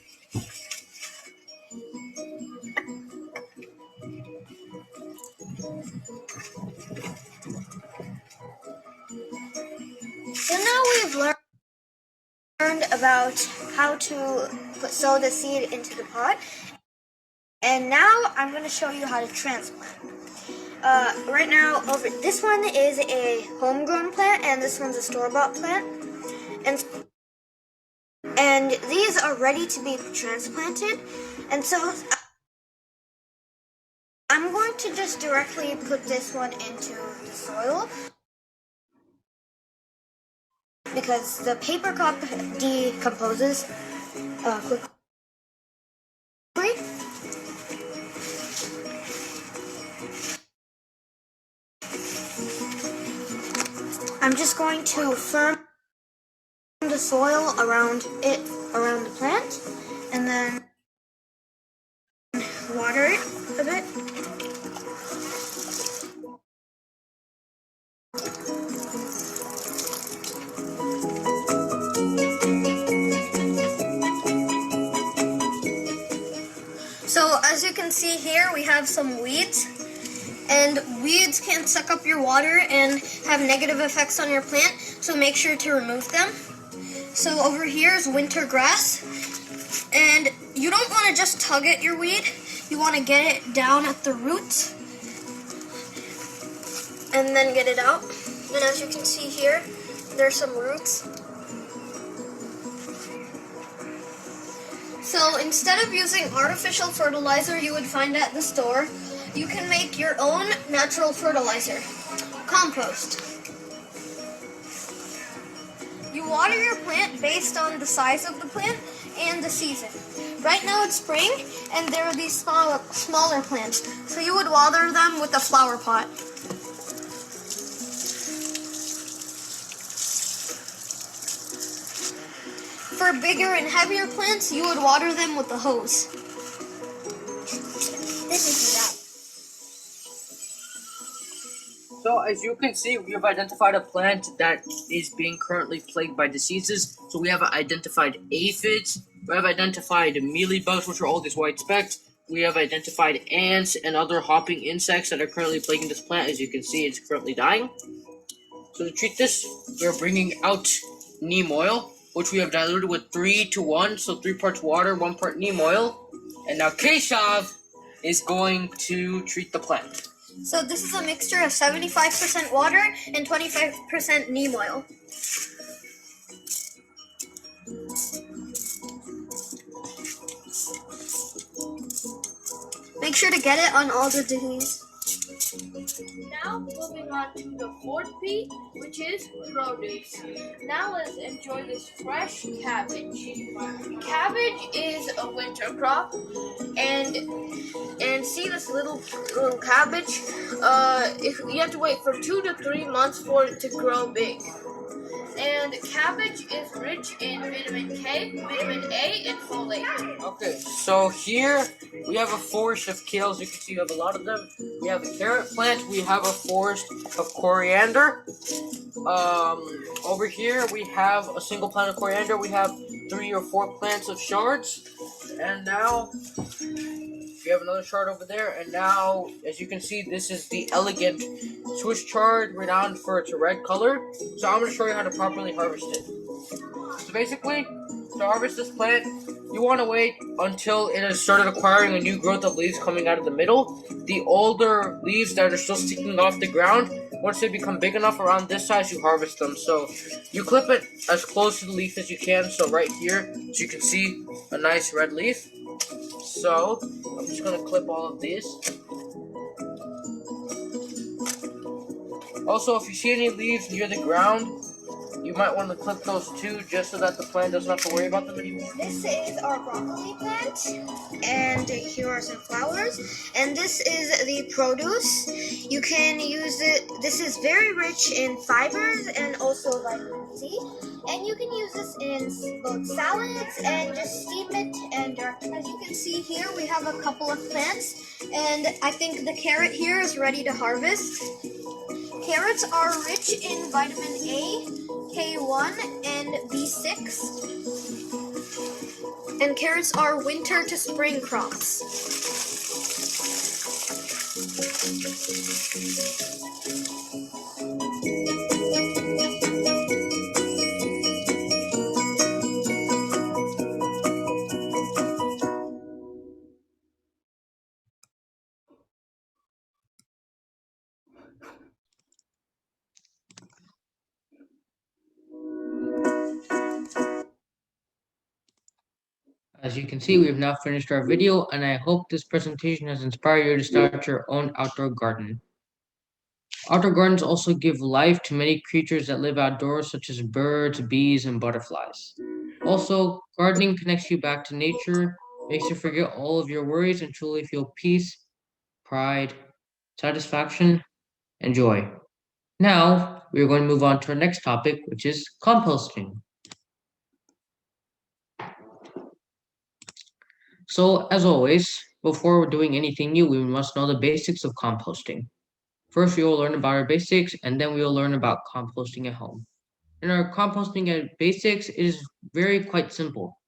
Speaker 5: So now we've learned about how to sow the seed into the pot. And now I'm going to show you how to transplant. Right now, this one is a homegrown plant, and this one's a store-bought plant. And and these are ready to be transplanted. And so I'm going to just directly put this one into the soil because the paper cup decomposes quickly. I'm just going to firm the soil around the plant, and then water it a bit. So as you can see here, we have some weeds, and weeds can suck up your water and have negative effects on your plant, so make sure to remove them. So over here is winter grass, and you don't want to just tug at your weed, you want to get it down at the roots and then get it out. And as you can see here, there's some roots. So instead of using artificial fertilizer you would find at the store, you can make your own natural fertilizer, compost. You water your plant based on the size of the plant and the season. Right now it's spring, and there are these smaller plants, so you would water them with a flower pot. For bigger and heavier plants, you would water them with a hose. This is right.
Speaker 2: So as you can see, we have identified a plant that is being currently plagued by diseases. So we have identified aphids, we have identified mealybugs, which are all these white specks. We have identified ants and other hopping insects that are currently plaguing this plant. As you can see, it's currently dying. So to treat this, we are bringing out neem oil, which we have diluted with 3:1, so 3 parts water, 1 part neem oil. And now Keshav is going to treat the plant.
Speaker 5: So this is a mixture of 75% water and 25% neem oil. Make sure to get it on all the disease.
Speaker 3: Now moving on to the fourth P, which is produce. Now let's enjoy this fresh cabbage. Cabbage is a winter crop, and see this little cabbage. If you have to wait for 2 to 3 months for it to grow big. And cabbage is rich in vitamin K, vitamin A, and folate.
Speaker 2: Okay, so here we have a forest of kales. You can see we have a lot of them. We have a carrot plant. We have a forest of coriander. Over here we have a single plant of coriander. We have 3 or 4 plants of shards. And now we have another shard over there. And now, as you can see, this is the elegant Swiss chard, renowned for its red color. So I'm going to show you how to properly harvest it. So basically, to harvest this plant, you want to wait until it has started acquiring a new growth of leaves coming out of the middle. The older leaves that are still sticking off the ground, once they become big enough around this size, you harvest them. So you clip it as close to the leaf as you can. So right here, so you can see a nice red leaf. So I'm just going to clip all of these. Also, if you see any leaves near the ground, you might want to clip those too, just so that the plant doesn't have to worry about them anymore.
Speaker 5: This is our broccoli plant, and here are some flowers. And this is the produce. You can use it. This is very rich in fibers and also vitamin C. And you can use this in both salads and just steam it. And as you can see here, we have a couple of plants. And I think the carrot here is ready to harvest. Carrots are rich in vitamin A, K1, and B6. And carrots are winter to spring crops.
Speaker 2: As you can see, we have now finished our video, and I hope this presentation has inspired you to start your own outdoor garden. Outdoor gardens also give life to many creatures that live outdoors, such as birds, bees, and butterflies. Also, gardening connects you back to nature, makes you forget all of your worries and truly feel peace, pride, satisfaction, and joy. Now, we are going to move on to our next topic, which is composting. So, as always, before we're doing anything new, we must know the basics of composting. First, we will learn about our basics, and then we will learn about composting at home. In our composting at basics, it is very quite simple.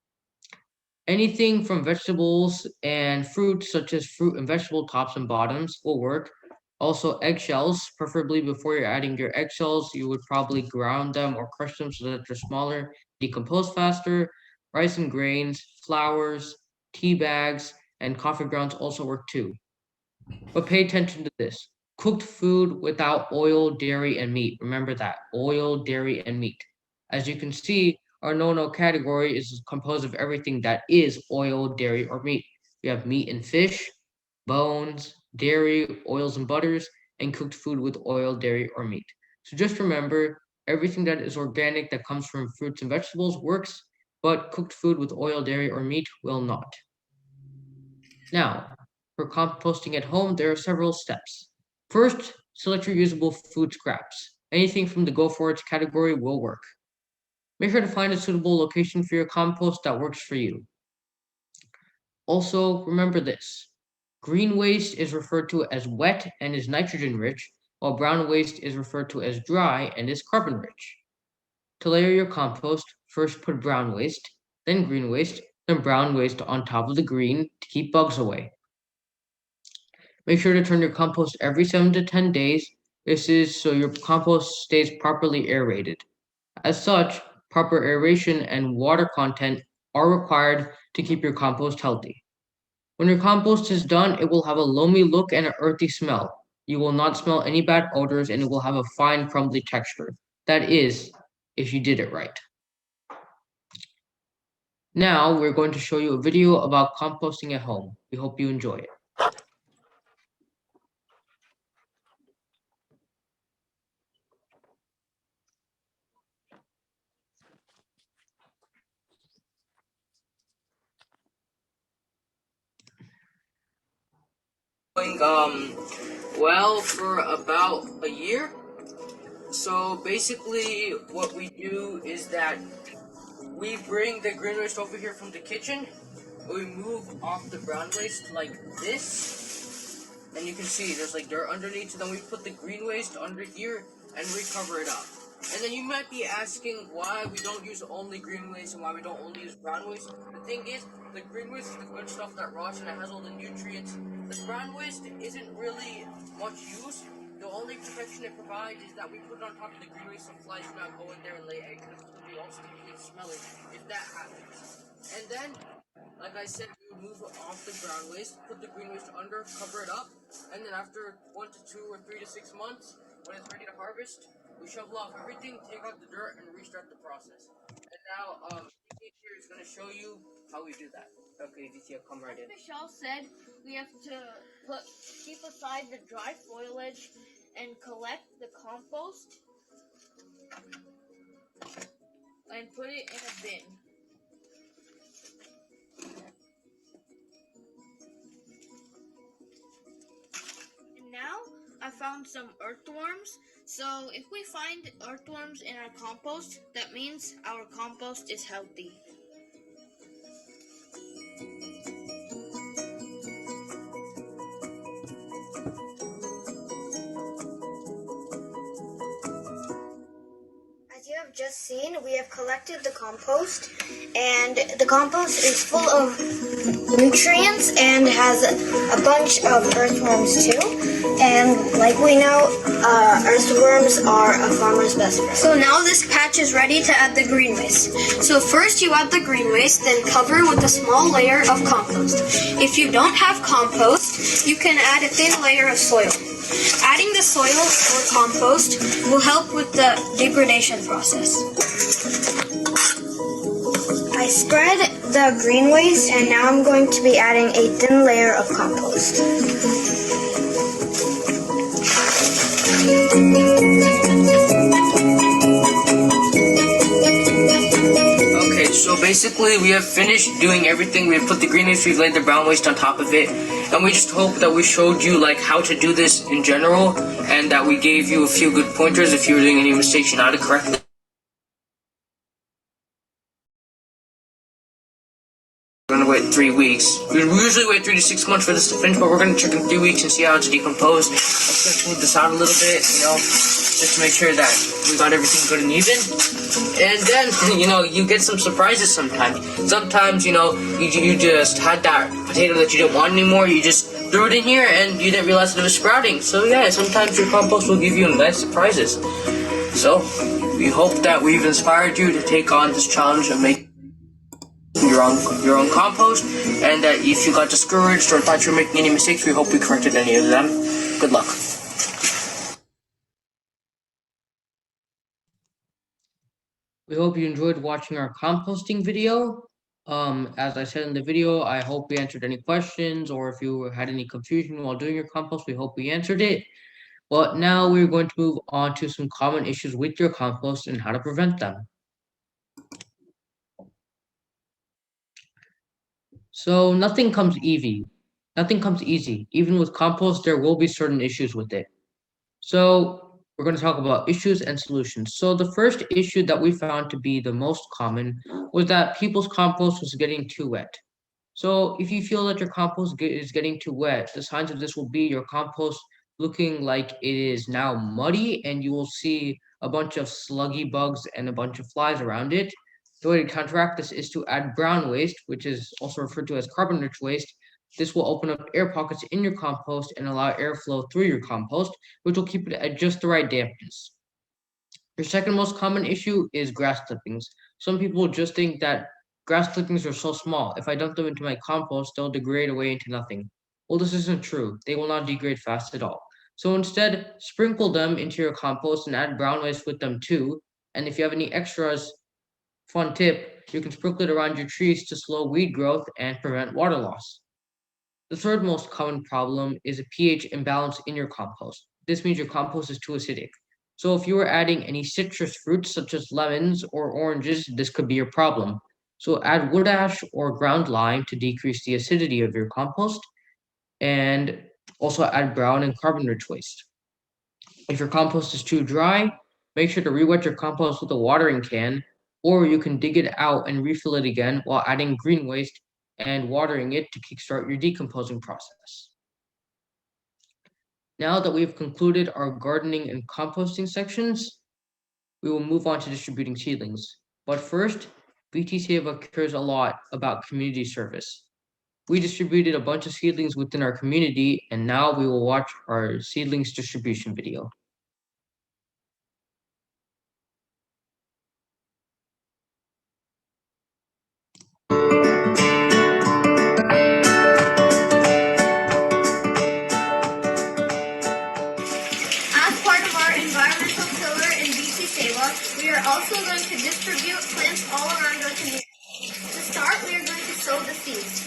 Speaker 2: Anything from vegetables and fruit, such as fruit and vegetable tops and bottoms, will work. Also, eggshells, preferably before you're adding your eggshells, you would probably ground them or crush them so that they're smaller, decompose faster. Rice and grains, flours, tea bags, and coffee grounds also work too. But pay attention to this. Cooked food without oil, dairy, and meat. Remember that. Oil, dairy, and meat. As you can see, our no-no category is composed of everything that is oil, dairy, or meat. We have meat and fish, bones, dairy, oils and butters, and cooked food with oil, dairy, or meat. So just remember, everything that is organic that comes from fruits and vegetables works, but cooked food with oil, dairy, or meat will not. Now, for composting at home, there are several steps. First, select your usable food scraps. Anything from the go for it category will work. Make sure to find a suitable location for your compost that works for you. Also, remember this. Green waste is referred to as wet and is nitrogen rich, while brown waste is referred to as dry and is carbon rich. To layer your compost, first put brown waste, then green waste, then brown waste on top of the green to keep bugs away. Make sure to turn your compost every 7 to 10 days. This is so your compost stays properly aerated. As such, proper aeration and water content are required to keep your compost healthy. When your compost is done, it will have a loamy look and an earthy smell. You will not smell any bad odors and it will have a fine crumbly texture. That is, if you did it right. Now, we're going to show you a video about composting at home. We hope you enjoy it. Well, for about a year. So basically, what we do is that we bring the green waste over here from the kitchen. We move off the brown waste like this, and you can see there's like dirt underneath. So then we put the green waste under here and we cover it up. And then you might be asking why we don't use only green waste and why we don't only use brown waste. The thing is, the green waste is the good stuff that rots and it has all the nutrients. The brown waste isn't really much use. The only protection it provides is that we put it on top of the green waste so flies do not go in there and lay eggs. It's going to be all sticky and smelly if that happens. And then, like I said, we would move off the brown waste, put the green waste under, cover it up, and then after 1 to 2 or 3 to 6 months, when it's ready to harvest, we shovel off everything, take out the dirt, and restart the process. And now, VT here is going to show you how we do that. Okay, VT, come right in.
Speaker 3: Michelle said we have to keep aside the dry foliage and collect the compost and put it in a bin. And now I found some earthworms. So if we find earthworms in our compost, that means our compost is healthy.
Speaker 5: As you have just seen, we have collected the compost, and the compost is full of nutrients and has a bunch of earthworms too. And like we know, earthworms are a farmer's best friend.
Speaker 4: So now this patch is ready to add the green waste. So first you add the green waste, then cover with a small layer of compost. If you don't have compost, you can add a thin layer of soil. Adding the soil or compost will help with the degradation process.
Speaker 5: I spread the green waste and now I'm going to be adding a thin layer of compost.
Speaker 2: Okay, so basically we have finished doing everything. We've put the green waste, we've laid the brown waste on top of it, and we just hope that we showed you like how to do this in general, and that we gave you a few good pointers. If you were doing any mistakes, you know how to correct them. We're gonna wait 3 weeks. We usually wait 3 to 6 months for this to finish, but we're gonna check in 3 weeks and see how it's decomposed. Let's just smooth this out a little bit, you know, just to make sure that we got everything good and even. And then, you know, you get some surprises sometimes. Sometimes, you know, you just had that potato that you didn't want anymore, you just threw it in here and you didn't realize that it was sprouting. So yeah, sometimes your compost will give you nice surprises. So, we hope that we've inspired you to take on this challenge and make your own compost, and that if you got discouraged or thought you were making any mistakes, we hope we corrected any of them. Good luck. We hope you enjoyed watching our composting video. As I said in the video, I hope we answered any questions, or if you had any confusion while doing your compost, we hope we answered it. But now we're going to move on to some common issues with your compost and how to prevent them. So nothing comes easy. Nothing comes easy. Even with compost, there will be certain issues with it. So we're going to talk about issues and solutions. So the first issue that we found to be the most common was that people's compost was getting too wet. So if you feel that your compost is getting too wet, the signs of this will be your compost looking like it is now muddy, and you will see a bunch of sluggy bugs and a bunch of flies around it. The way to counteract this is to add brown waste, which is also referred to as carbon-rich waste. This will open up air pockets in your compost and allow airflow through your compost, which will keep it at just the right dampness. Your second most common issue is grass clippings. Some people just think that grass clippings are so small. If I dump them into my compost, they'll degrade away into nothing. Well, this isn't true. They will not degrade fast at all. So instead, sprinkle them into your compost and add brown waste with them too. And if you have any extras, fun tip, you can sprinkle it around your trees to slow weed growth and prevent water loss. The third most common problem is a pH imbalance in your compost. This means your compost is too acidic. So if you are adding any citrus fruits such as lemons or oranges, this could be your problem. So add wood ash or ground lime to decrease the acidity of your compost, and also add brown and carbon-rich waste. If your compost is too dry, make sure to re-wet your compost with a watering can, or you can dig it out and refill it again while adding green waste and watering it to kickstart your decomposing process. Now that we've concluded our gardening and composting sections, we will move on to distributing seedlings. But first, VT Seva cares a lot about community service. We distributed a bunch of seedlings within our community, and now we will watch our seedlings distribution video.
Speaker 5: As part of our environmental pillar in VT Seva, we are also going to distribute plants all around our community. To start, we are going to sow the seeds.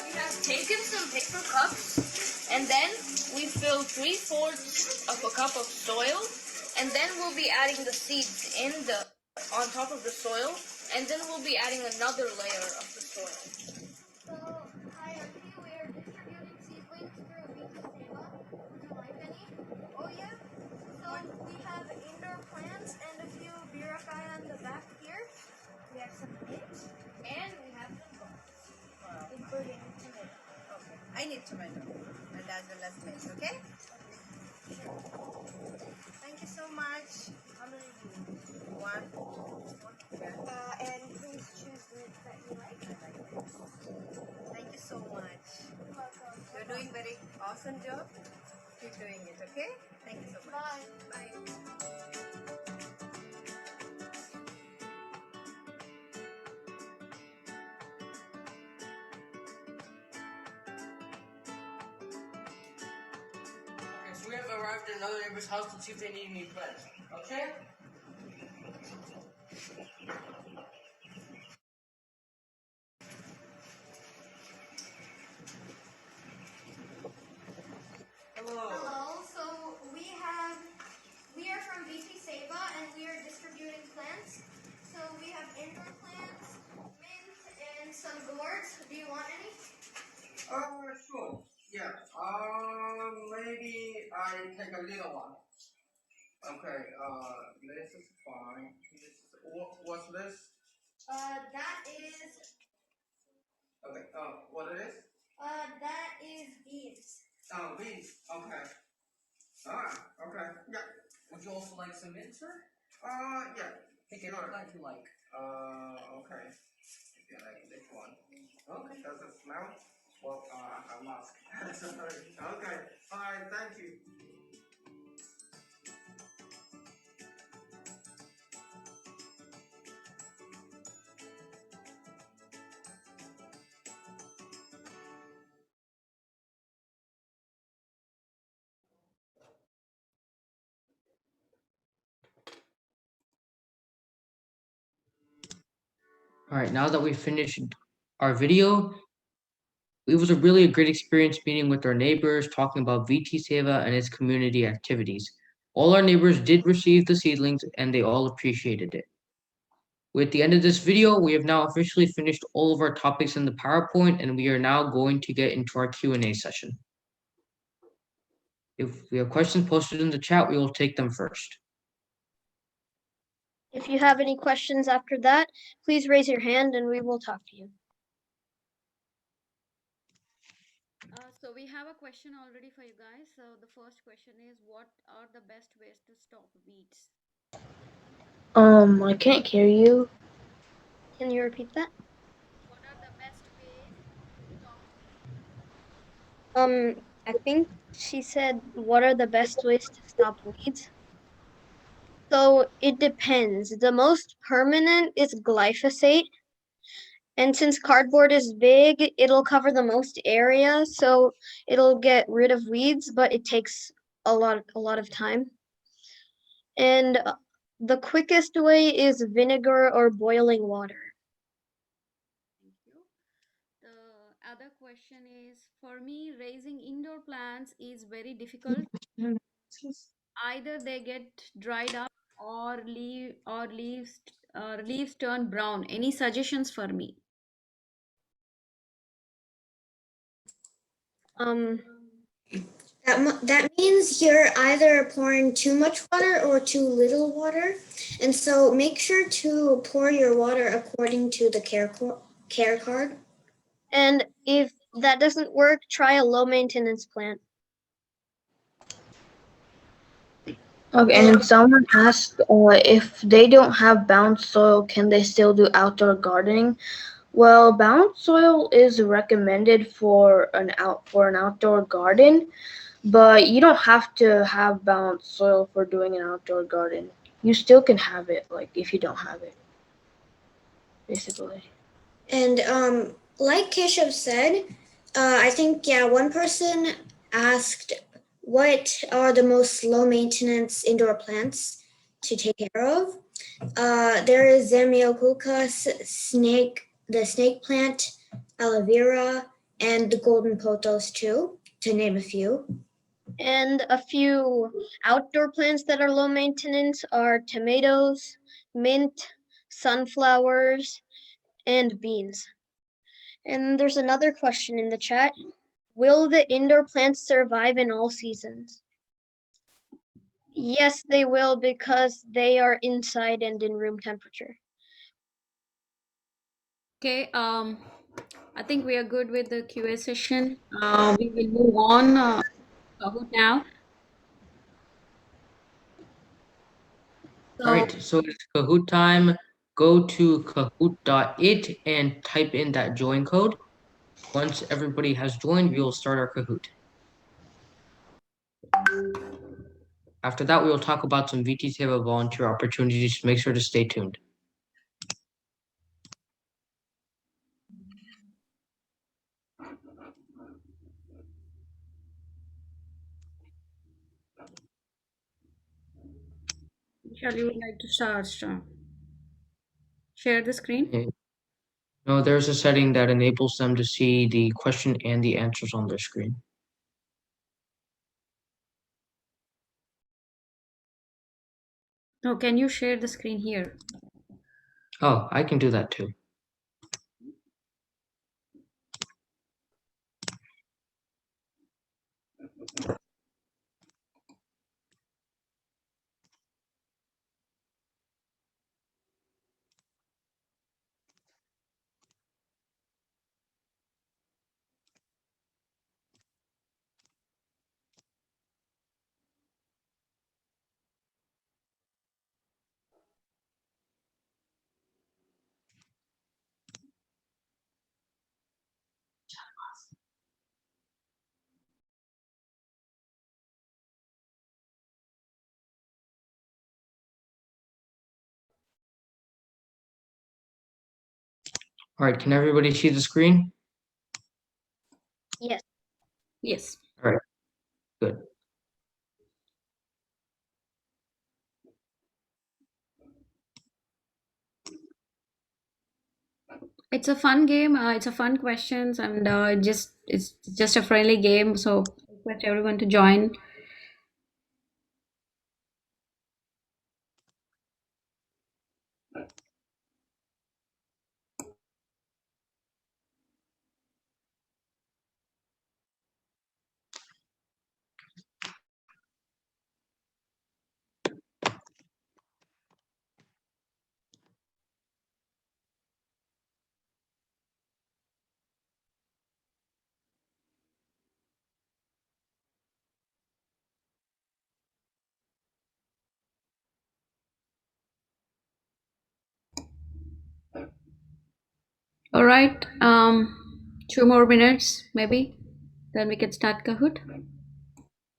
Speaker 5: We have taken some paper cups, and then we fill 3/4 of a cup of soil, and then we'll be adding the seeds on top of the soil, and then we'll be adding another layer of the soil. So, hi everybody, we are distributing seedlings through VT Seva. Would you like any? Oh yeah? So we have indoor plants and a few birakai on the back here. We have some mint, and we have some bugs, including tomato.
Speaker 7: Okay, I need tomato and as well as mint, okay? Thank you so much.
Speaker 5: How many do you want?
Speaker 7: One.
Speaker 5: And please choose mint that you like.
Speaker 7: I like mint. Thank you so much.
Speaker 5: Welcome.
Speaker 7: You're doing very awesome job. Keep doing it, okay? Thank you so much.
Speaker 5: Bye.
Speaker 7: Bye.
Speaker 2: we have arrived at another neighbor's house to see if they need any plants. Okay? Hello.
Speaker 8: Hello. So we are from VT Seva and we are distributing plants. So we have indoor plants, mint, and some gourds. Do you want any?
Speaker 9: Sure. Yeah. Maybe I take a little one. Okay. This is fine. What's this?
Speaker 8: That is
Speaker 9: Okay. What it is?
Speaker 8: that is beans.
Speaker 9: Oh, beans. Okay. Okay. Yeah.
Speaker 2: Would you also like some mint, sir?
Speaker 9: Yeah.
Speaker 2: Pick any plant you like.
Speaker 9: Okay. If you like this one. Okay. Does it smell? Well, I have mask. Sorry. Okay. Alright. Thank you.
Speaker 2: All right, now that we've finished our video, it was a great experience meeting with our neighbors, talking about VT Seva and its community activities. All our neighbors did receive the seedlings and they all appreciated it. With the end of this video, we have now officially finished all of our topics in the PowerPoint and we are now going to get into our Q&A session. If we have questions posted in the chat, we will take them first.
Speaker 4: If you have any questions after that, please raise your hand and we will talk to you.
Speaker 1: So we have a question already for you guys. So the first question is, what are the best ways to stop weeds?
Speaker 3: I can't hear you.
Speaker 4: Can you repeat that?
Speaker 1: What are the best ways to stop weeds?
Speaker 4: I think she said, what are the best ways to stop weeds? So it depends. The most permanent is glyphosate. And since cardboard is big, it'll cover the most area, so it'll get rid of weeds, but it takes a lot of time. And the quickest way is vinegar or boiling water.
Speaker 1: Thank you. The other question is, for me, raising indoor plants is very difficult. Either they get dried up or leaves turn brown. Any suggestions for me?
Speaker 4: Um,
Speaker 5: That means you're either pouring too much water or too little water. And so make sure to pour your water according to the care card.
Speaker 4: and if that doesn't work, try a low maintenance plant.
Speaker 3: Okay, and someone asked if they don't have bound soil, can they still do outdoor gardening? Well, bound soil is recommended for an outdoor garden, but you don't have to have bound soil for doing an outdoor garden. You still can have it, like if you don't have it, basically.
Speaker 5: And like Keshav said, I think, yeah, one person asked what are the most low maintenance indoor plants to take care of. There is Zamioculca, the snake plant, aloe vera, and the golden pothos too, to name a few.
Speaker 4: And a few outdoor plants that are low maintenance are tomatoes, mint, sunflowers, and beans. And there's another question in the chat. Will the indoor plants survive in all seasons? Yes, they will because they are inside and in room temperature.
Speaker 1: Okay, I think we are good with the QA session. We will move on Kahoot now.
Speaker 2: All right, so it's Kahoot time. Go to kahoot.it and type in that join code. Once everybody has joined, we will start our Kahoot. After that, we will talk about some VT Seva volunteer opportunities. Make sure to stay tuned.
Speaker 1: Shall you would like to start? Share the screen?
Speaker 2: Okay. No, there's a setting that enables them to see the question and the answers on their screen.
Speaker 1: No, can you share the screen here?
Speaker 2: Oh, I can do that too. All right, can everybody see the screen?
Speaker 4: Yes.
Speaker 1: Yes.
Speaker 2: All right, good.
Speaker 1: It's a fun game. It's a fun questions, and it's just a friendly game. So I request everyone to join. All right. 2 more minutes, maybe. Then we can start Kahoot.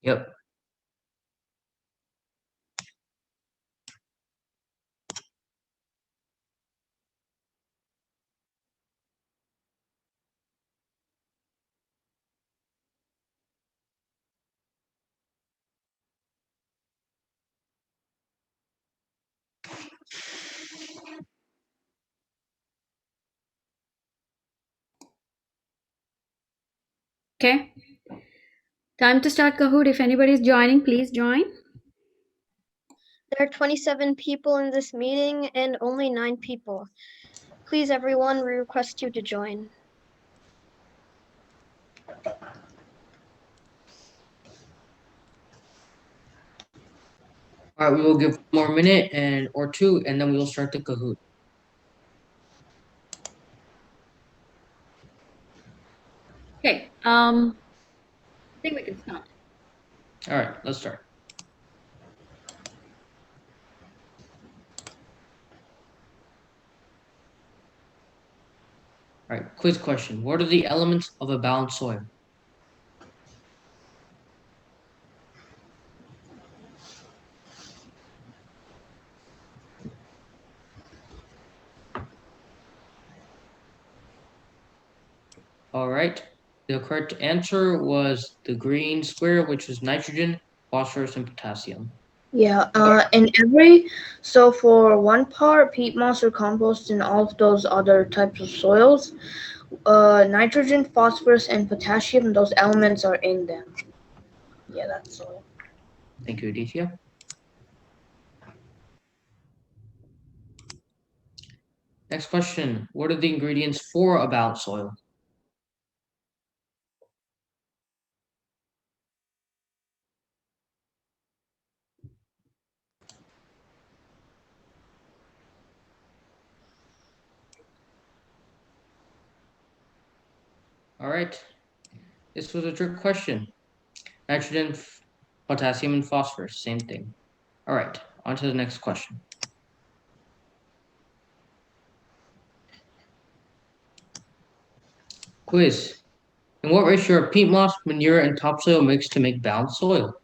Speaker 2: Yep.
Speaker 1: Okay. Time to start Kahoot. If anybody is joining, please join.
Speaker 4: There are 27 people in this meeting and only 9 people. Please, everyone, we request you to join.
Speaker 2: All right, we will give 1 more minute or two, and then we will start the Kahoot.
Speaker 1: Okay. I think we can start.
Speaker 2: All right, let's start. All right, quiz question. What are the elements of a balanced soil? All right, the correct answer was the green square, which was nitrogen, phosphorus, and potassium.
Speaker 3: Yeah, so for one part, peat moss or compost and all of those other types of soils, nitrogen, phosphorus, and potassium, those elements are in them. Yeah, that's soil.
Speaker 2: Thank you, Aditya. Next question. What are the ingredients for a balanced soil? All right, this was a trick question. Nitrogen, potassium, and phosphorus, same thing. All right, on to the next question. Quiz. In what ratio are peat moss, manure, and topsoil mixed to make balanced soil?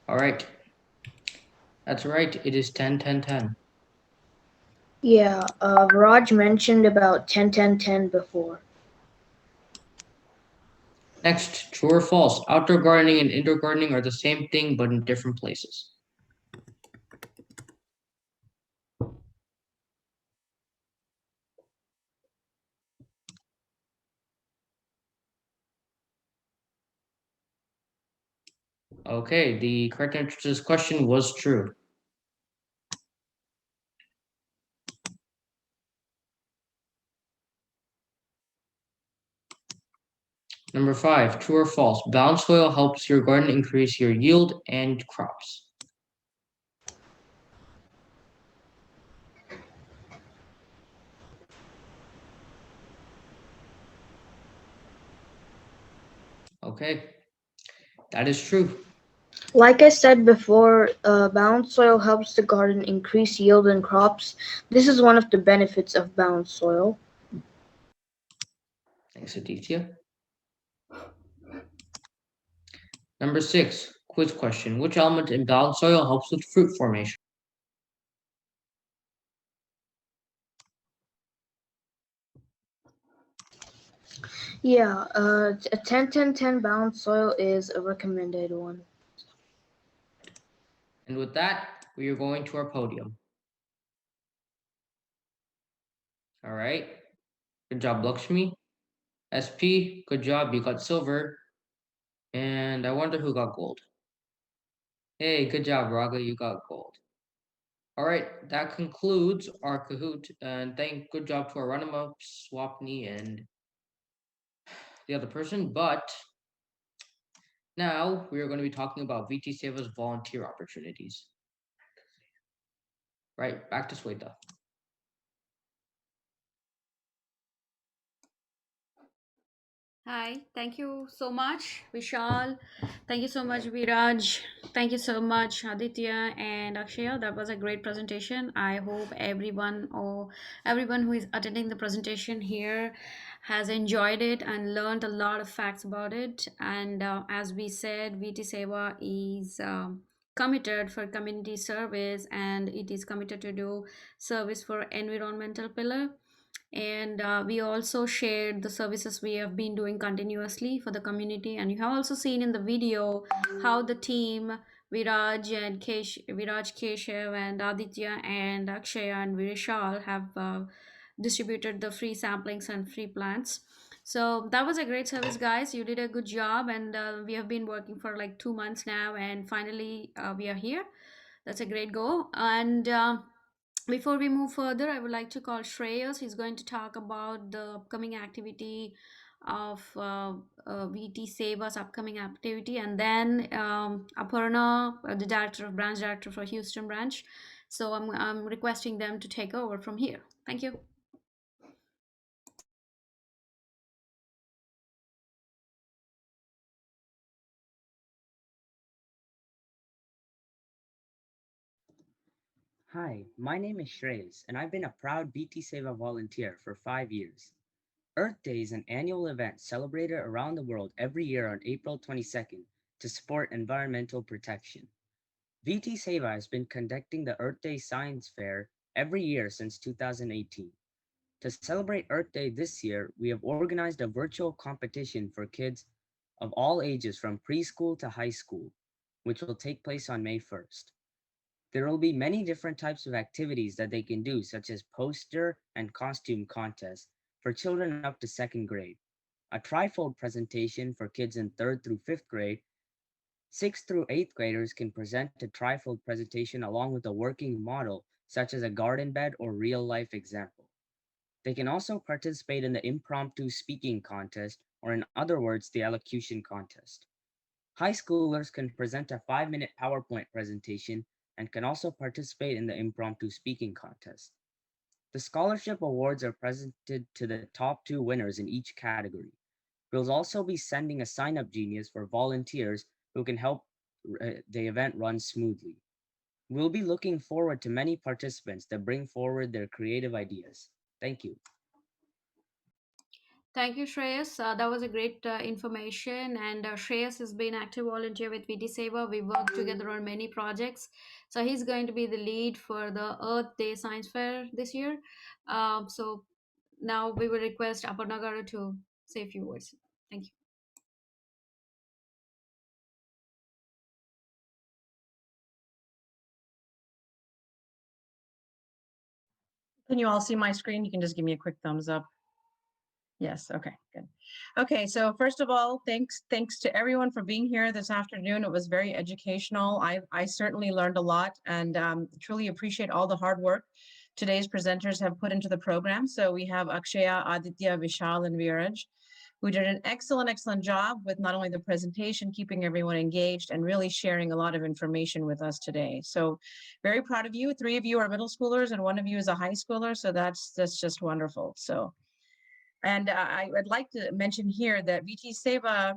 Speaker 2: All right. That's right, it is 10, 10, 10.
Speaker 3: Yeah, Raj mentioned about 10, 10, 10 before.
Speaker 2: Next, true or false? Outdoor gardening and indoor gardening are the same thing but in different places. Okay, the correct answer to this question was true. Number five, true or false? Balanced soil helps your garden increase your yield and crops. Okay, that is true.
Speaker 3: Like I said before, balanced soil helps the garden increase yield and crops. This is one of the benefits of balanced soil.
Speaker 2: Thanks, Aditya. Number six, quiz question. Which element in balanced soil helps with fruit formation?
Speaker 3: Yeah, a 10, 10, 10 balanced soil is a recommended one.
Speaker 2: And with that, we are going to our podium. All right. Good job, Lakshmi. SP, good job. You got silver. And I wonder who got gold. Hey, good job, Raga. You got gold. All right, that concludes our Kahoot. And good job to our runner-ups, Swapney and the other person. But now we are going to be talking about VT Seva's volunteer opportunities. Right, back to Sweta.
Speaker 1: Hi, thank you so much, Vishal. Thank you so much, Viraj. Thank you so much, Aditya and Akshaya. That was a great presentation. I hope everyone who is attending the presentation here has enjoyed it and learned a lot of facts about it. And as we said, VT Seva is committed for community service, and it is committed to do service for environmental pillar. And we also shared the services we have been doing continuously for the community, and you have also seen in the video how the team, Viraj Keshav and Aditya and Akshaya and Virishal have distributed the free samplings and free plants. So that was a great service, guys. You did a good job, and we have been working for like 2 months now, and finally we are here. That's a great go. And before we move further, I would like to call Shreyas. He's going to talk about the upcoming activity of VT Seva's upcoming activity, and then Aparna, the director of branch director for Houston branch. So I'm requesting them to take over from here. Thank you.
Speaker 10: Hi, my name is Shreyas, and I've been a proud VT Seva volunteer for 5 years. Earth Day is an annual event celebrated around the world every year on April 22nd to support environmental protection. VT Seva has been conducting the Earth Day Science Fair every year since 2018. To celebrate Earth Day this year, we have organized a virtual competition for kids of all ages from preschool to high school, which will take place on May 1st. There will be many different types of activities that they can do, such as poster and costume contests for children up to second grade, a trifold presentation for kids in third through fifth grade. Sixth through eighth graders can present a trifold presentation along with a working model, such as a garden bed or real life example. They can also participate in the impromptu speaking contest, or in other words, the elocution contest. High schoolers can present a 5-minute PowerPoint presentation and can also participate in the impromptu speaking contest. The scholarship awards are presented to the top two winners in each category. We'll also be sending a sign up genius for volunteers who can help the event run smoothly. We'll be looking forward to many participants that bring forward their creative ideas. Thank you.
Speaker 1: Thank you, Shreyas. That was a great information. And Shreyas has been active volunteer with VT Seva. We work together on many projects. So he's going to be the lead for the Earth Day Science Fair this year. So now we will request Aparna to say a few words. Thank you.
Speaker 11: Can you all see my screen? You can just give me a quick thumbs up. Yes, okay, good. Okay, so first of all, thanks to everyone for being here this afternoon. It was very educational. I certainly learned a lot and truly appreciate all the hard work today's presenters have put into the program. So we have Akshaya, Aditya, Vishal, and Viraj, who did an excellent job with not only the presentation, keeping everyone engaged and really sharing a lot of information with us today. So very proud of you. 3 of you are middle schoolers and 1 of you is a high schooler. So that's just wonderful. So, and I would like to mention here that VT Seva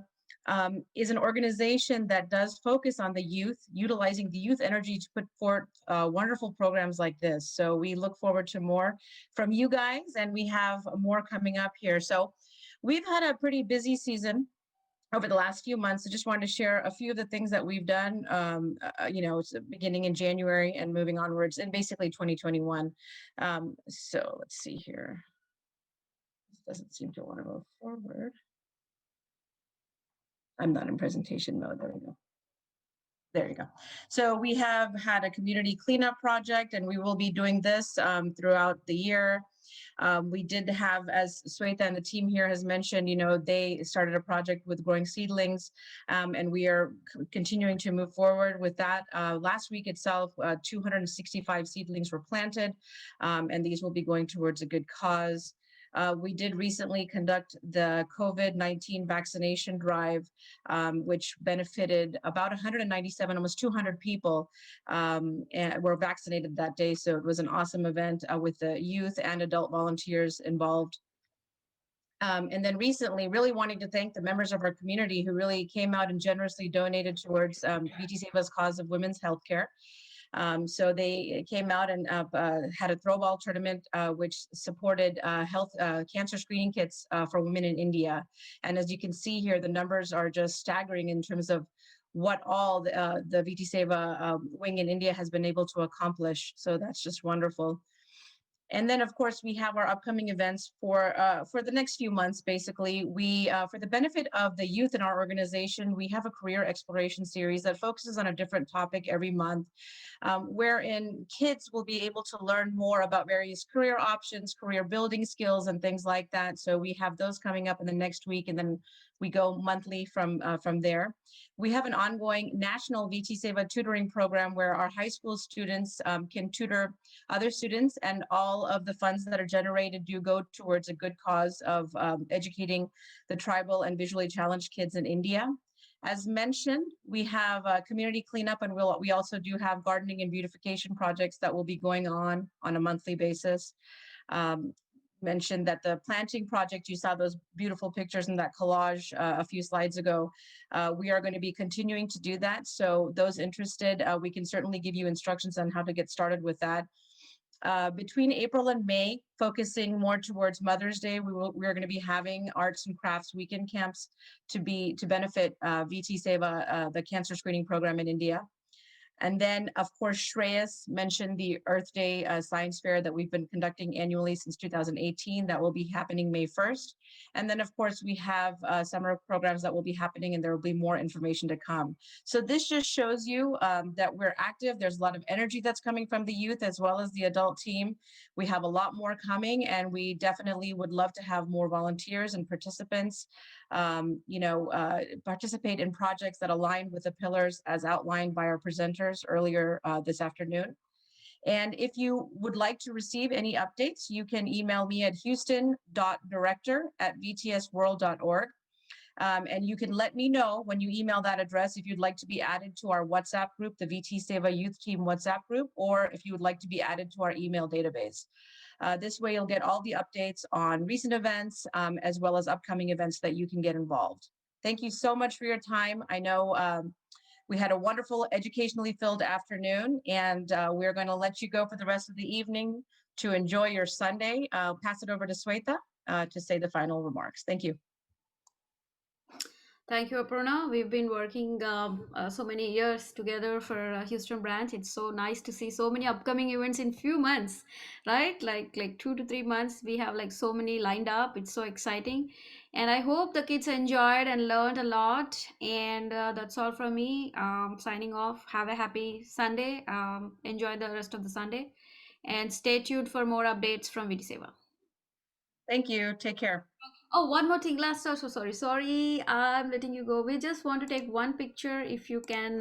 Speaker 11: is an organization that does focus on the youth, utilizing the youth energy to put forth wonderful programs like this. So we look forward to more from you guys, and we have more coming up here. So we've had a pretty busy season over the last few months. I just wanted to share a few of the things that we've done, beginning in January and moving onwards, and basically 2021. So let's see here. This doesn't seem to want to move forward. I'm not in presentation mode. There we go. There you go. So we have had a community cleanup project, and we will be doing this throughout the year. We did have, as Sweta and the team here has mentioned, they started a project with growing seedlings, and we are continuing to move forward with that. Last week itself, 265 seedlings were planted, and these will be going towards a good cause. We did recently conduct the COVID-19 vaccination drive, which benefited about 197, almost 200 people and were vaccinated that day. So it was an awesome event with the youth and adult volunteers involved. And then recently, really wanting to thank the members of our community who really came out and generously donated towards VT Seva's cause of women's healthcare. So they came out and had a throw ball tournament, which supported health cancer screening kits for women in India. And as you can see here, the numbers are just staggering in terms of what all the VT Seva wing in India has been able to accomplish. So that's just wonderful. And then, of course, we have our upcoming events for the next few months. Basically, we for the benefit of the youth in our organization, we have a career exploration series that focuses on a different topic every month, wherein kids will be able to learn more about various career options, career building skills, and things like that. So we have those coming up in the next week, and then we go monthly from there. We have an ongoing national VT Seva tutoring program where our high school students can tutor other students, and all of the funds that are generated do go towards a good cause of educating the tribal and visually challenged kids in India. As mentioned, we have a community cleanup, and we also do have gardening and beautification projects that will be going on a monthly basis. Mentioned that the planting project, you saw those beautiful pictures in that collage a few slides ago. We are going to be continuing to do that. So those interested, we can certainly give you instructions on how to get started with that. Between April and May, focusing more towards Mother's Day, we're going to be having arts and crafts weekend camps to benefit VT Seva, the cancer screening program in India. And then, of course, Shreyas mentioned the Earth Day Science Fair that we've been conducting annually since 2018. That will be happening May 1st. And then, of course, we have summer programs that will be happening, and there will be more information to come. So this just shows you that we're active. There's a lot of energy that's coming from the youth as well as the adult team. We have a lot more coming, and we definitely would love to have more volunteers and participants, participate in projects that align with the pillars as outlined by our presenters earlier this afternoon. And if you would like to receive any updates, you can email me at houston.director@vtsworld.org. And you can let me know when you email that address if you'd like to be added to our WhatsApp group, the VT Seva Youth Team WhatsApp group, or if you would like to be added to our email database. This way you'll get all the updates on recent events as well as upcoming events that you can get involved. Thank you so much for your time. I know we had a wonderful educationally filled afternoon, and we're going to let you go for the rest of the evening to enjoy your Sunday. I'll pass it over to Sweta. to say the final remarks. Thank you.
Speaker 1: Thank you, Aparna. We've been working so many years together for Houston branch. It's so nice to see so many upcoming events in few months, right? Like 2 to 3 months, we have like so many lined up. It's so exciting, and I hope the kids enjoyed and learned a lot. And that's all from me. Signing off. Have a happy Sunday. Enjoy the rest of the Sunday, and stay tuned for more updates from VT Seva.
Speaker 11: Thank you. Take care.
Speaker 1: Oh, one more thing. Last, so sorry. I'm letting you go. We just want to take one picture. If you can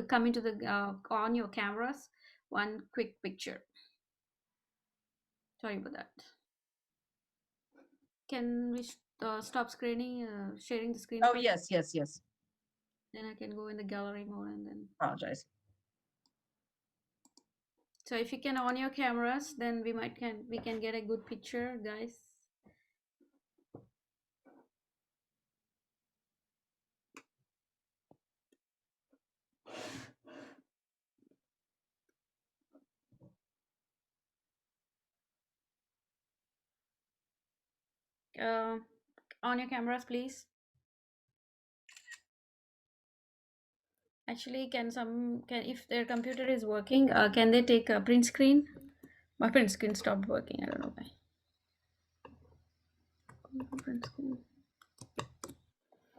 Speaker 1: come into the on your cameras, one quick picture. Sorry about that. Can we stop screening, sharing the screen?
Speaker 11: Oh,
Speaker 1: first?
Speaker 11: yes.
Speaker 1: Then I can go in the gallery mode and then.
Speaker 11: Apologize.
Speaker 1: So if you can on your cameras, then we can get a good picture, guys. On your cameras, please. Actually, can if their computer is working, can they take a print screen? My print screen stopped working. I don't know why. Print screen.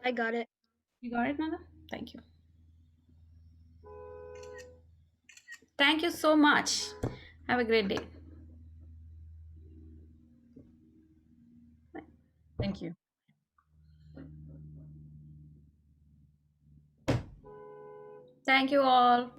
Speaker 4: I got it.
Speaker 1: You got it, Nana? Thank you. Thank you so much. Have a great day. Bye.
Speaker 11: Thank you.
Speaker 1: Thank you all.